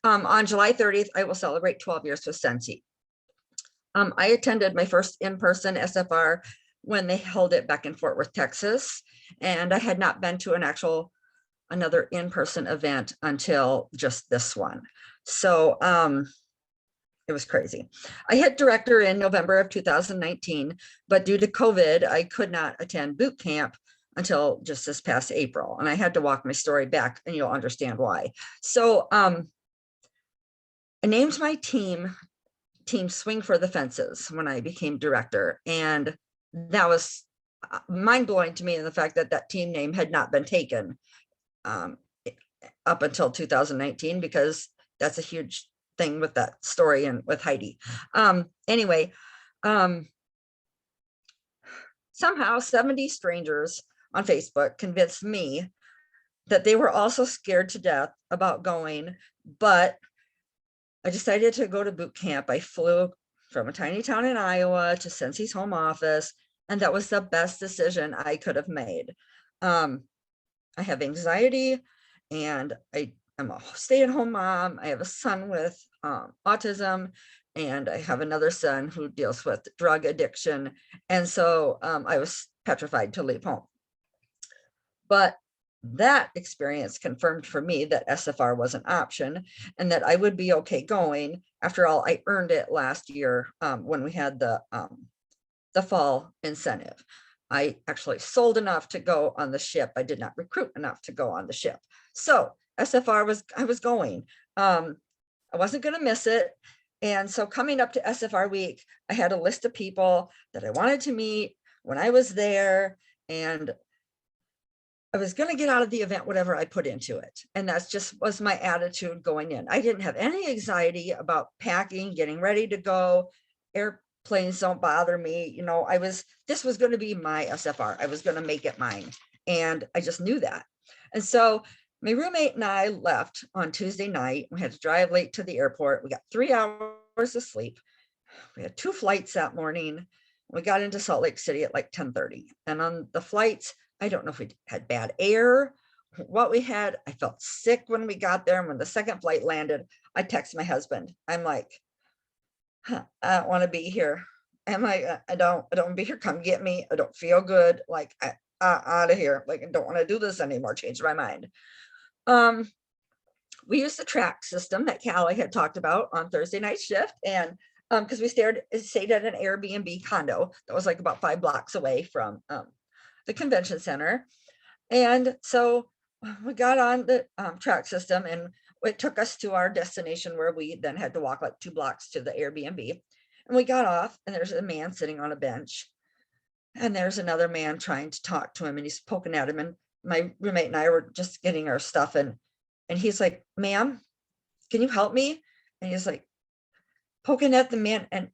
on July 30th, I will celebrate 12 years with Scentsy. I attended my first in-person SFR when they held it back in Fort Worth, Texas. And I had not been to another in-person event until just this one. So it was crazy. I hit director in November of 2019, but due to COVID, I could not attend boot camp until just this past April. And I had to walk my story back and you'll understand why. So I named my team Swing for the Fences when I became director. And that was mind blowing to me in the fact that that team name had not been taken up until 2019, because that's a huge thing with that story and with Heidi. Anyway, somehow 70 strangers on Facebook convinced me that they were also scared to death about going, but I decided to go to boot camp. I flew from a tiny town in Iowa to Scentsy's home office, and that was the best decision I could have made. I have anxiety, and I'm a stay-at-home mom. I have a son with autism, and I have another son who deals with drug addiction. And so I was petrified to leave home. But that experience confirmed for me that SFR was an option and that I would be okay going. After all, I earned it last year when we had the fall incentive. I actually sold enough to go on the ship. I did not recruit enough to go on the ship. So SFR I was going. I wasn't going to miss it. And so coming up to SFR week, I had a list of people that I wanted to meet when I was there, and I was going to get out of the event whatever I put into it. And that's just was my attitude going in. I didn't have any anxiety about packing, getting ready to go. Airplanes don't bother me. You know, this was going to be my SFR. I was going to make it mine. And I just knew that. And so my roommate and I left on Tuesday night. We had to drive late to the airport. We got 3 hours of sleep. We had 2 flights that morning. We got into Salt Lake City at like 10:30. And on the flights, I don't know if we had bad air, what we had. I felt sick when we got there. And when the second flight landed, I texted my husband. I'm like, I don't want to be here. I'm like, I don't want to be here. Come get me. I don't feel good. Like, out of here. Like, I don't want to do this anymore. Changed my mind. We used the track system that Callie had talked about on Thursday night shift. And because we stayed at an Airbnb condo that was like about 5 blocks away from the convention center. And so we got on the track system, and it took us to our destination where we then had to walk like 2 blocks to the Airbnb. And we got off, and there's a man sitting on a bench, and there's another man trying to talk to him, and he's poking at him. And my roommate and I were just getting our stuff, and he's like, "Ma'am, can you help me?" And he's like poking at the man, and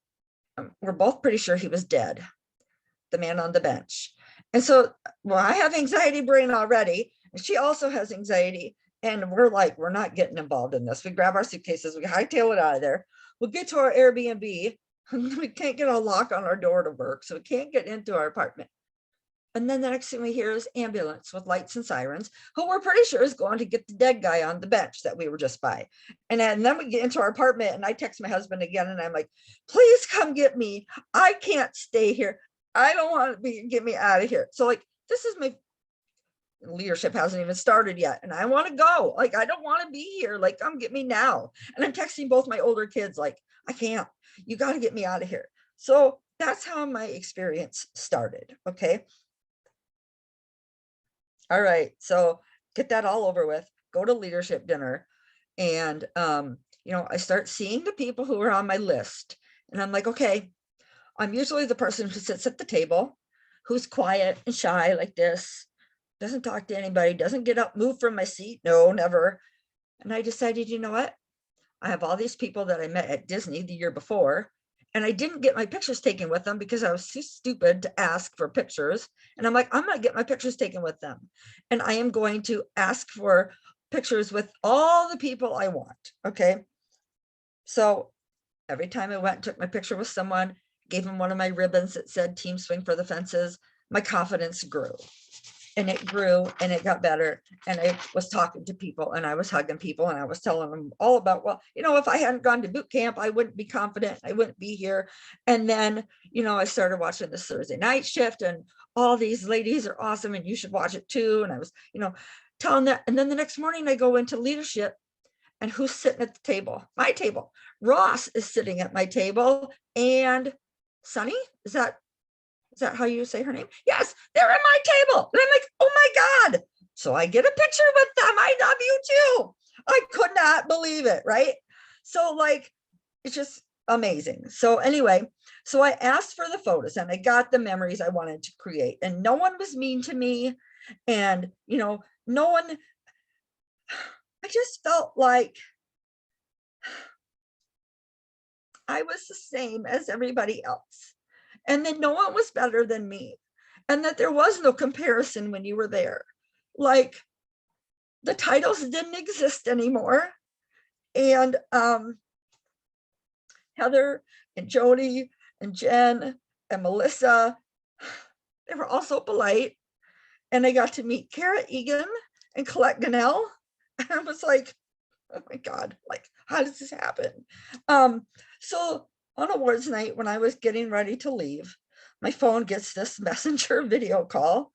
we're both pretty sure he was dead, the man on the bench. And so, well, I have anxiety brain already, and she also has anxiety. And we're like, we're not getting involved in this. We grab our suitcases, we hightail it out of there. We'll get to our Airbnb, and we can't get a lock on our door to work, so we can't get into our apartment. And then the next thing we hear is ambulance with lights and sirens, who we're pretty sure is going to get the dead guy on the bench that we were just by. And then we get into our apartment, and I text my husband again, and I'm like, please come get me. I can't stay here. I don't want to get me out of here. So like, this is my leadership hasn't even started yet. And I want to go. Like, I don't want to be here. Like, come get me now. And I'm texting both my older kids, like, I can't, you got to get me out of here. So that's how my experience started. Okay. All right. So get that all over with, go to leadership dinner. And, I start seeing the people who are on my list, and I'm like, okay, I'm usually the person who sits at the table, who's quiet and shy like this, doesn't talk to anybody, doesn't get up, move from my seat. No, never. And I decided, you know what? I have all these people that I met at Disney the year before, and I didn't get my pictures taken with them because I was too stupid to ask for pictures. And I'm like, I'm going to get my pictures taken with them. And I am going to ask for pictures with all the people I want. Okay. So every time I went and took my picture with someone, gave them one of my ribbons that said Team Swing for the Fences, my confidence grew. And it grew and it got better. And I was talking to people and I was hugging people and I was telling them all about, well, you know, if I hadn't gone to boot camp, I wouldn't be confident. I wouldn't be here. And then, you know, I started watching this Thursday night shift and all these ladies are awesome and you should watch it too. And I was, you know, telling that. And then the next morning I go into leadership and who's sitting at the table? My table. Ross is sitting at my table and Sunny, is that how you say her name? Yes, they're at my table. And I'm like, oh my God. So I get a picture with them. I love you too. I could not believe it, right? So like, it's just amazing. So anyway, so I asked for the photos and I got the memories I wanted to create and no one was mean to me. And, you know, no one, I just felt like I was the same as everybody else. And that no one was better than me. And that there was no comparison when you were there. Like the titles didn't exist anymore. And Heather and Jody and Jen and Melissa, they were all so polite. And I got to meet Kara Egan and Colette Gannell. And I was like, oh my God, like, how does this happen? So on awards night, when I was getting ready to leave, my phone gets this messenger video call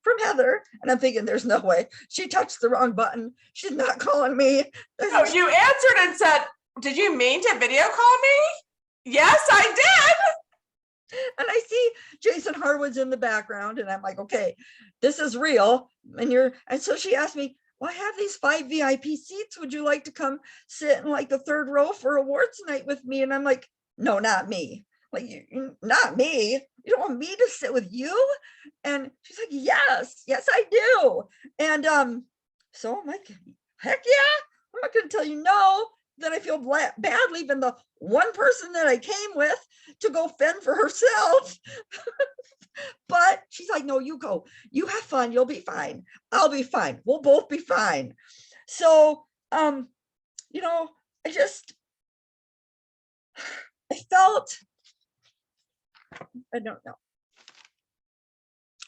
from Heather. And I'm thinking, there's no way. She touched the wrong button. She's not calling me. No, you answered and said, did you mean to video call me? Yes, I did. And I see Jason Harwood's in the background. And I'm like, okay, this is real. And so she asked me, well, I have these 5 VIP seats. Would you like to come sit in like the 3rd row for awards night with me? And I'm like, no, not me. Like, not me. You don't want me to sit with you? And she's like, yes, I do. And so I'm like, heck yeah. I'm not going to tell you no. Then I feel bad leaving the one person that I came with to go fend for herself. But she's like, no, you go, you have fun. You'll be fine. I'll be fine. We'll both be fine. So, you know, I felt, I don't know.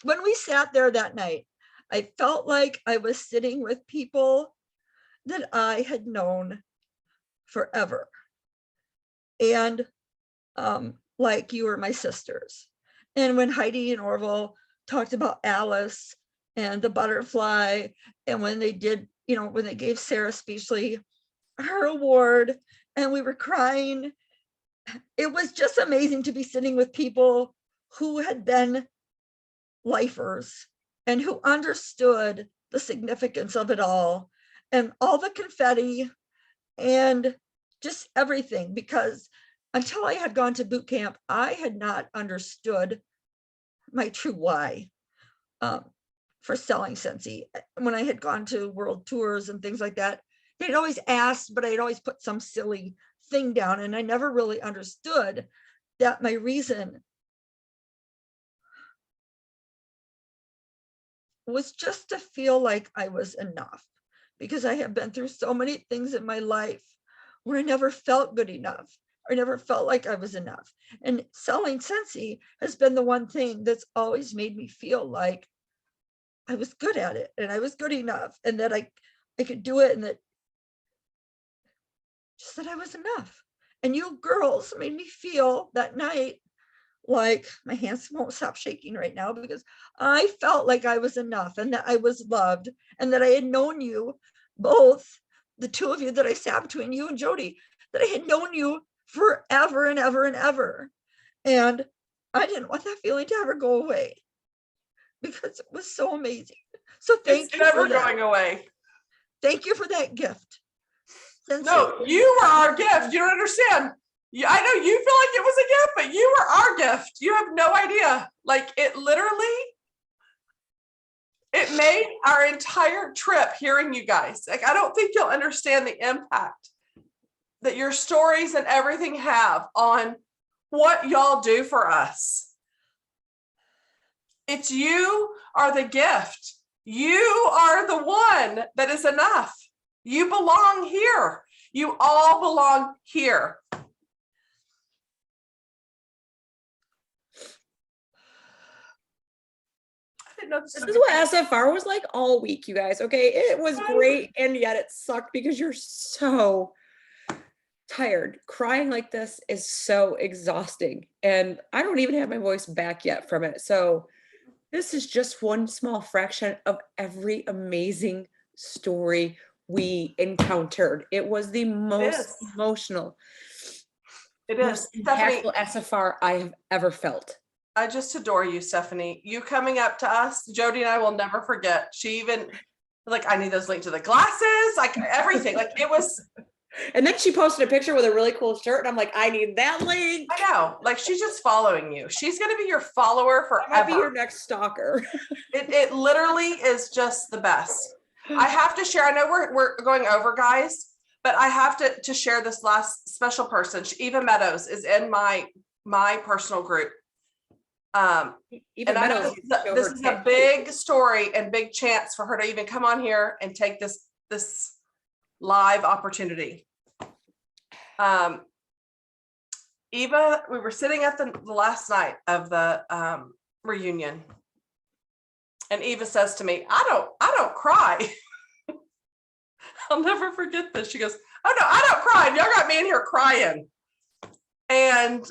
When we sat there that night, I felt like I was sitting with people that I had known forever. And like you were my sisters. And when Heidi and Orville talked about Alice and the butterfly, and when they did, you know, when they gave Sarah Speechley her award and we were crying, it was just amazing to be sitting with people who had been lifers and who understood the significance of it all and all the confetti and just everything, because until I had gone to boot camp, I had not understood my true why for selling Scentsy. When I had gone to world tours and things like that, they'd always asked, but I'd always put some silly thing down. And I never really understood that my reason was just to feel like I was enough, because I have been through so many things in my life where I never felt good enough. I never felt like I was enough. And selling Scentsy has been the one thing that's always made me feel like I was good at it and I was good enough and that I could do it, and that just that I was enough. And you girls made me feel that night like my hands won't stop shaking right now, because I felt like I was enough and that I was loved and that I had known you both, the two of you that I sat between you and Jody, that I had known you forever and ever and ever. And I didn't want that feeling to ever go away because it was so amazing. So thank you. Never going away. Thank you for that gift. No, you were our gift. You don't understand. I know you feel like it was a gift, but you were our gift. You have no idea. Like, it literally, It made our entire trip hearing you guys. Like, I don't think you'll understand the impact that your stories and everything have on what y'all do for us. It's you are the gift. You are the one that is enough. You belong here. You all belong here. This is what SFR was like all week, you guys. Okay, it was great, and yet it sucked because you're so tired. Crying like this is so exhausting, and I don't even have my voice back yet from it. So this is just one small fraction of every amazing story we encountered. It was the most emotional, most impactful SFR I have ever felt. I just adore you, Stephanie. You coming up to us, Jody and I will never forget. She even like, I need those linked to the glasses, like everything. Like it was. And then she posted a picture with a really cool shirt, and I'm like, I need that link. I know, like she's just following you. She's gonna be your follower forever. I'll be your next stalker. It literally is just the best. I have to share. I know we're going over, guys, but I have to share this last special person. Eva Meadows is in my personal group. Even Meadows, this is a big story and big chance for her to even come on here and take this live opportunity. Eva, we were sitting at the last night of the reunion, and Eva says to me, I don't cry. I'll never forget this. She goes, oh no, I don't cry. Y'all got me in here crying. And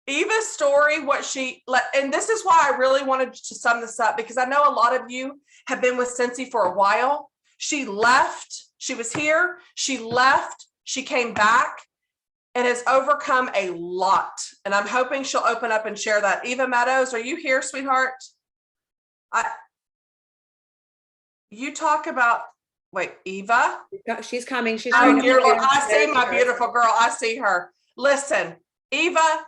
Eva's story, and this is why I really wanted to sum this up, because I know a lot of you have been with Scentsy for a while. She left, she was here, she left, she came back and has overcome a lot. And I'm hoping she'll open up and share that. Eva Meadows, are you here, sweetheart? You talk about, wait, Eva? She's coming. She's I see my beautiful girl. I see her. Listen, Eva,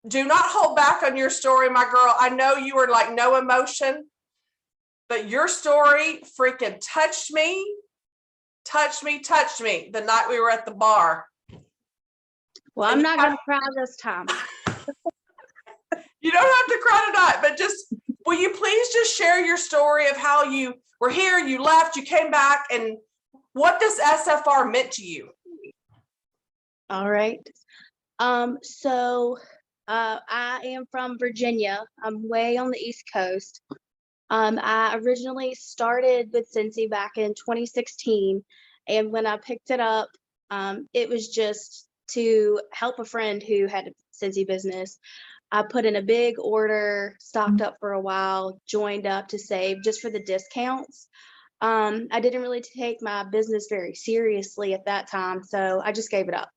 do not hold back on your story, my girl. I know you were like no emotion, but your story freaking touched me the night we were at the bar. Well, I'm not going to cry this time. You don't have to cry tonight, but just, will you please just share your story of how you were here, you left, you came back, and what this SFR meant to you? All right. So I am from Virginia. I'm way on the East Coast. I originally started with Scentsy back in 2016. And when I picked it up, it was just to help a friend who had a Scentsy business. I put in a big order, stocked up for a while, joined up to save just for the discounts. I didn't really take my business very seriously at that time, so I just gave it up.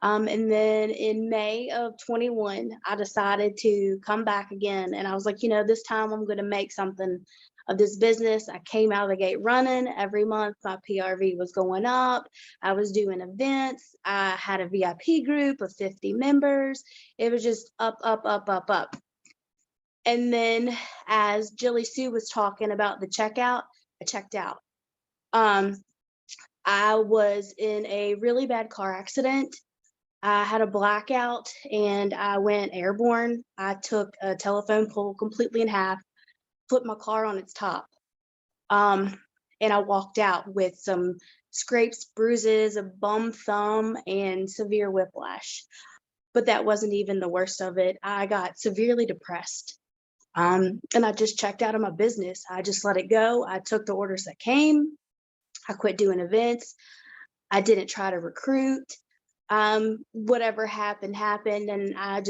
And then in May of 21, I decided to come back again. And I was like, this time I'm going to make something of this business. I came out of the gate running. Every month my PRV was going up. I was doing events. I had a VIP group of 50 members. It was just up, up, up, up, up. And then as Jilly Sue was talking about the checkout, I checked out. I was in a really bad car accident. I had a blackout and I went airborne. I took a telephone pole completely in half, flipped my car on its top. And I walked out with some scrapes, bruises, a bum thumb, and severe whiplash. But that wasn't even the worst of it. I got severely depressed. And I just checked out of my business. I just let it go. I took the orders that came. I quit doing events. I didn't try to recruit. Whatever happened, and I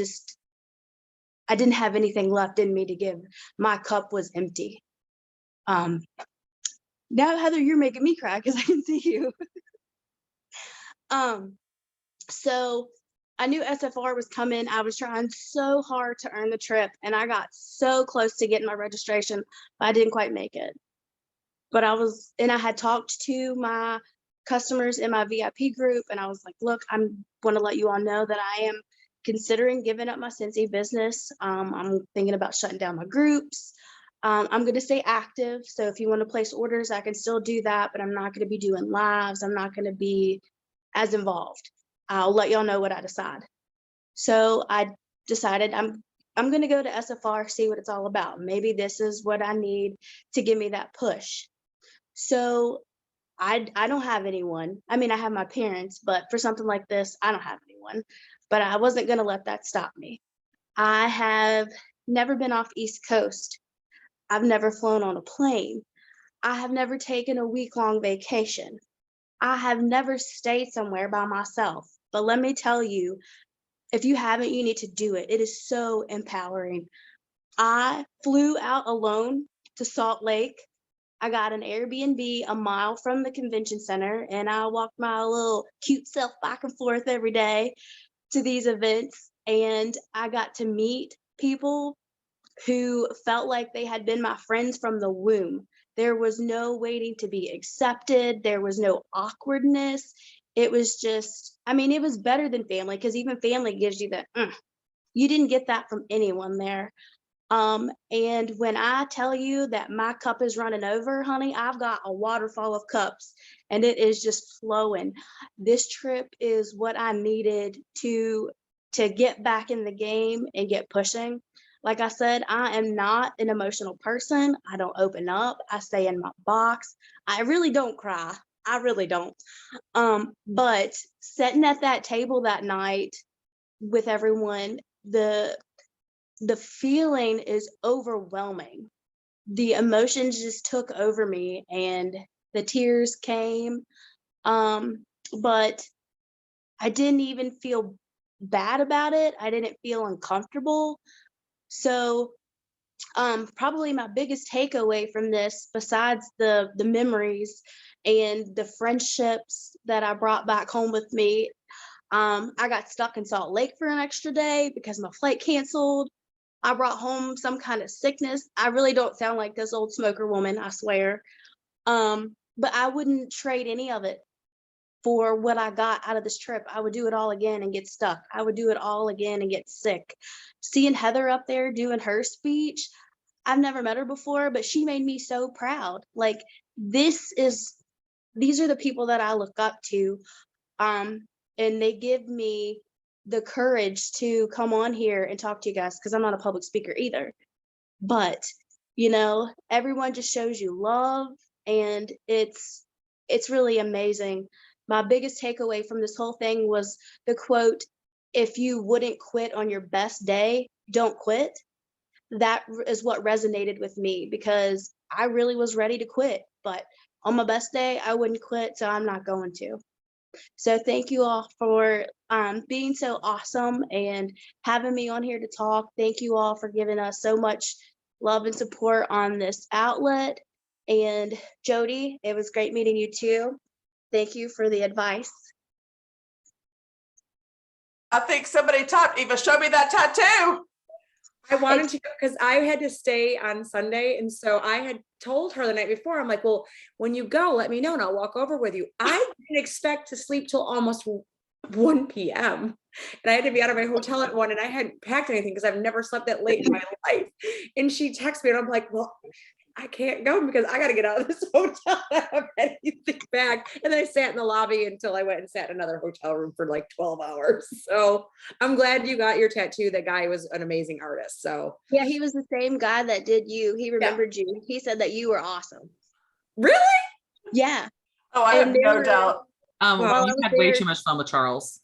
didn't have anything left in me to give. My cup was empty. Now, Heather, you're making me cry because I can see you. So I knew SFR was coming. I was trying so hard to earn the trip, and I got so close to getting my registration, but I didn't quite make it. But I had talked to my customers in my VIP group, and I was like, look, I'm going to let you all know that I am considering giving up my Scentsy business. I'm thinking about shutting down my groups. I'm going to stay active. So if you want to place orders, I can still do that, but I'm not going to be doing lives. I'm not going to be as involved. I'll let y'all know what I decide. So I decided I'm going to go to SFR, see what it's all about. Maybe this is what I need to give me that push. So I don't have anyone. I mean, I have my parents, but for something like this, I don't have anyone. But I wasn't going to let that stop me. I have never been off East Coast. I've never flown on a plane. I have never taken a week-long vacation. I have never stayed somewhere by myself. But let me tell you, if you haven't, you need to do it. It is so empowering. I flew out alone to Salt Lake. I got an Airbnb a mile from the convention center, and I walked my little cute self back and forth every day to these events. And I got to meet people who felt like they had been my friends from the womb. There was no waiting to be accepted. There was no awkwardness. It was just, I mean, it was better than family, because even family gives you that, you didn't get that from anyone there. And when I tell you that my cup is running over, honey, I've got a waterfall of cups and it is just flowing. This trip is what I needed to get back in the game and get pushing. Like I said, I am not an emotional person. I don't open up. I stay in my box. I really don't cry. I really don't. But sitting at that table that night with everyone, the feeling is overwhelming. The emotions just took over me and the tears came. But I didn't even feel bad about it. I didn't feel uncomfortable. So probably my biggest takeaway from this, besides the memories and the friendships that I brought back home with me, I got stuck in Salt Lake for an extra day because my flight canceled. I brought home some kind of sickness. I really don't sound like this old smoker woman, I swear. But I wouldn't trade any of it for what I got out of this trip. I would do it all again and get stuck. I would do it all again and get sick. Seeing Heather up there doing her speech, I've never met her before, but she made me so proud. Like, these are the people that I look up to. And they give me the courage to come on here and talk to you guys, because I'm not a public speaker either. But, everyone just shows you love, and it's really amazing. My biggest takeaway from this whole thing was the quote, "If you wouldn't quit on your best day, don't quit." That is what resonated with me, because I really was ready to quit, but on my best day, I wouldn't quit, so I'm not going to. So thank you all for being so awesome and having me on here to talk. Thank you all for giving us so much love and support on this outlet. And Jody, it was great meeting you too. Thank you for the advice. I think somebody typed, Eva, show me that tattoo. I wanted to, because I had to stay on Sunday. And so I had told her the night before, I'm like, well, when you go, let me know and I'll walk over with you. I didn't expect to sleep till almost 1 p.m. And I had to be out of my hotel at 1, and I hadn't packed anything because I've never slept that late in my life. And she texted me and I'm like, well, I can't go because I got to get out of this hotel. I have anything back. And then I sat in the lobby until I went and sat in another hotel room for like 12 hours. So I'm glad you got your tattoo. That guy was an amazing artist. So yeah, he was the same guy that did you. He remembered you. He said that you were awesome. Really? Yeah. Oh, I have no doubt. Well, you had way too much fun with Charles.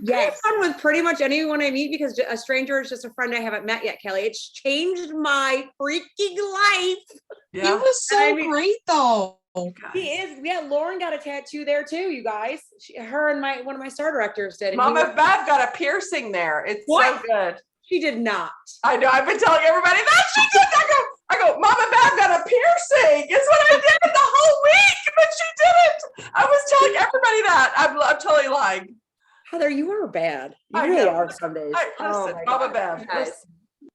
Yes. I have fun with pretty much anyone I meet, because a stranger is just a friend I haven't met yet, Kelly. It's changed my freaking life. Yeah. He was so great though. He is. Yeah, Lauren got a tattoo there too, you guys. Her and one of my star directors did. Mama Bev got a piercing there. It's so good. She did not. I know. I've been telling everybody that she did. I go, Mama Bev got a piercing. It's what I did the whole week, but she didn't. I was telling everybody that. I'm totally lying. Heather, you are bad. You I really know. are some days. Listen, Mama Bev. Guys,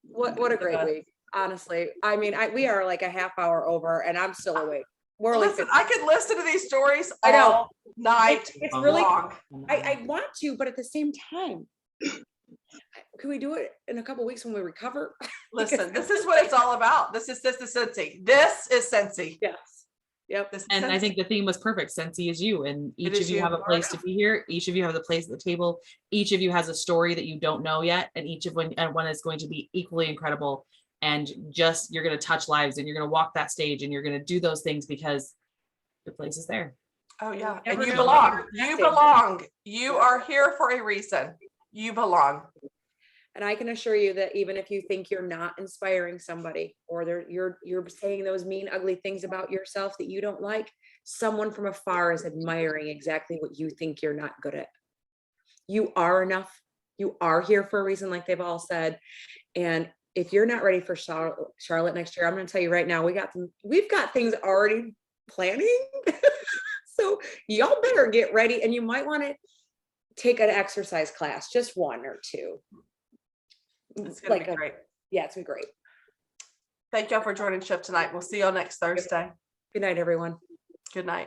what a great week. Honestly, I mean, we are like a half hour over, and I'm still awake. We're only Listen, I could listen to these stories I know. all night. It's really long. I want to, but at the same time, can we do it in a couple of weeks when we recover? Listen, this is what it's all about. This is Scentsy. This is Scentsy. Yes. Yep. This is And I Scentsy. think the theme was perfect. Scentsy is you, and It each is of you you. have a place to be here. Each of you have a place at the table. Each of you has a story that you don't know yet, and each of one is going to be equally incredible. And just you're going to touch lives, and you're going to walk that stage, and you're going to do those things because the place is there. Oh yeah, Never and you know belong. what you're You expecting. belong. You are here for a reason. You belong. And I can assure you that even if you think you're not inspiring somebody, or you're saying those mean, ugly things about yourself that you don't like, someone from afar is admiring exactly what you think you're not good at. You are enough. You are here for a reason, like they've all said. And if you're not ready for Charlotte next year, I'm going to tell you right now, we've got things already planning. So y'all better get ready, and you might want to take an exercise class, just one or two. It's gonna Like be great. Yeah, it's been great. Thank y'all for joining Shift tonight. We'll see y'all next Thursday. Good night, everyone. Good night.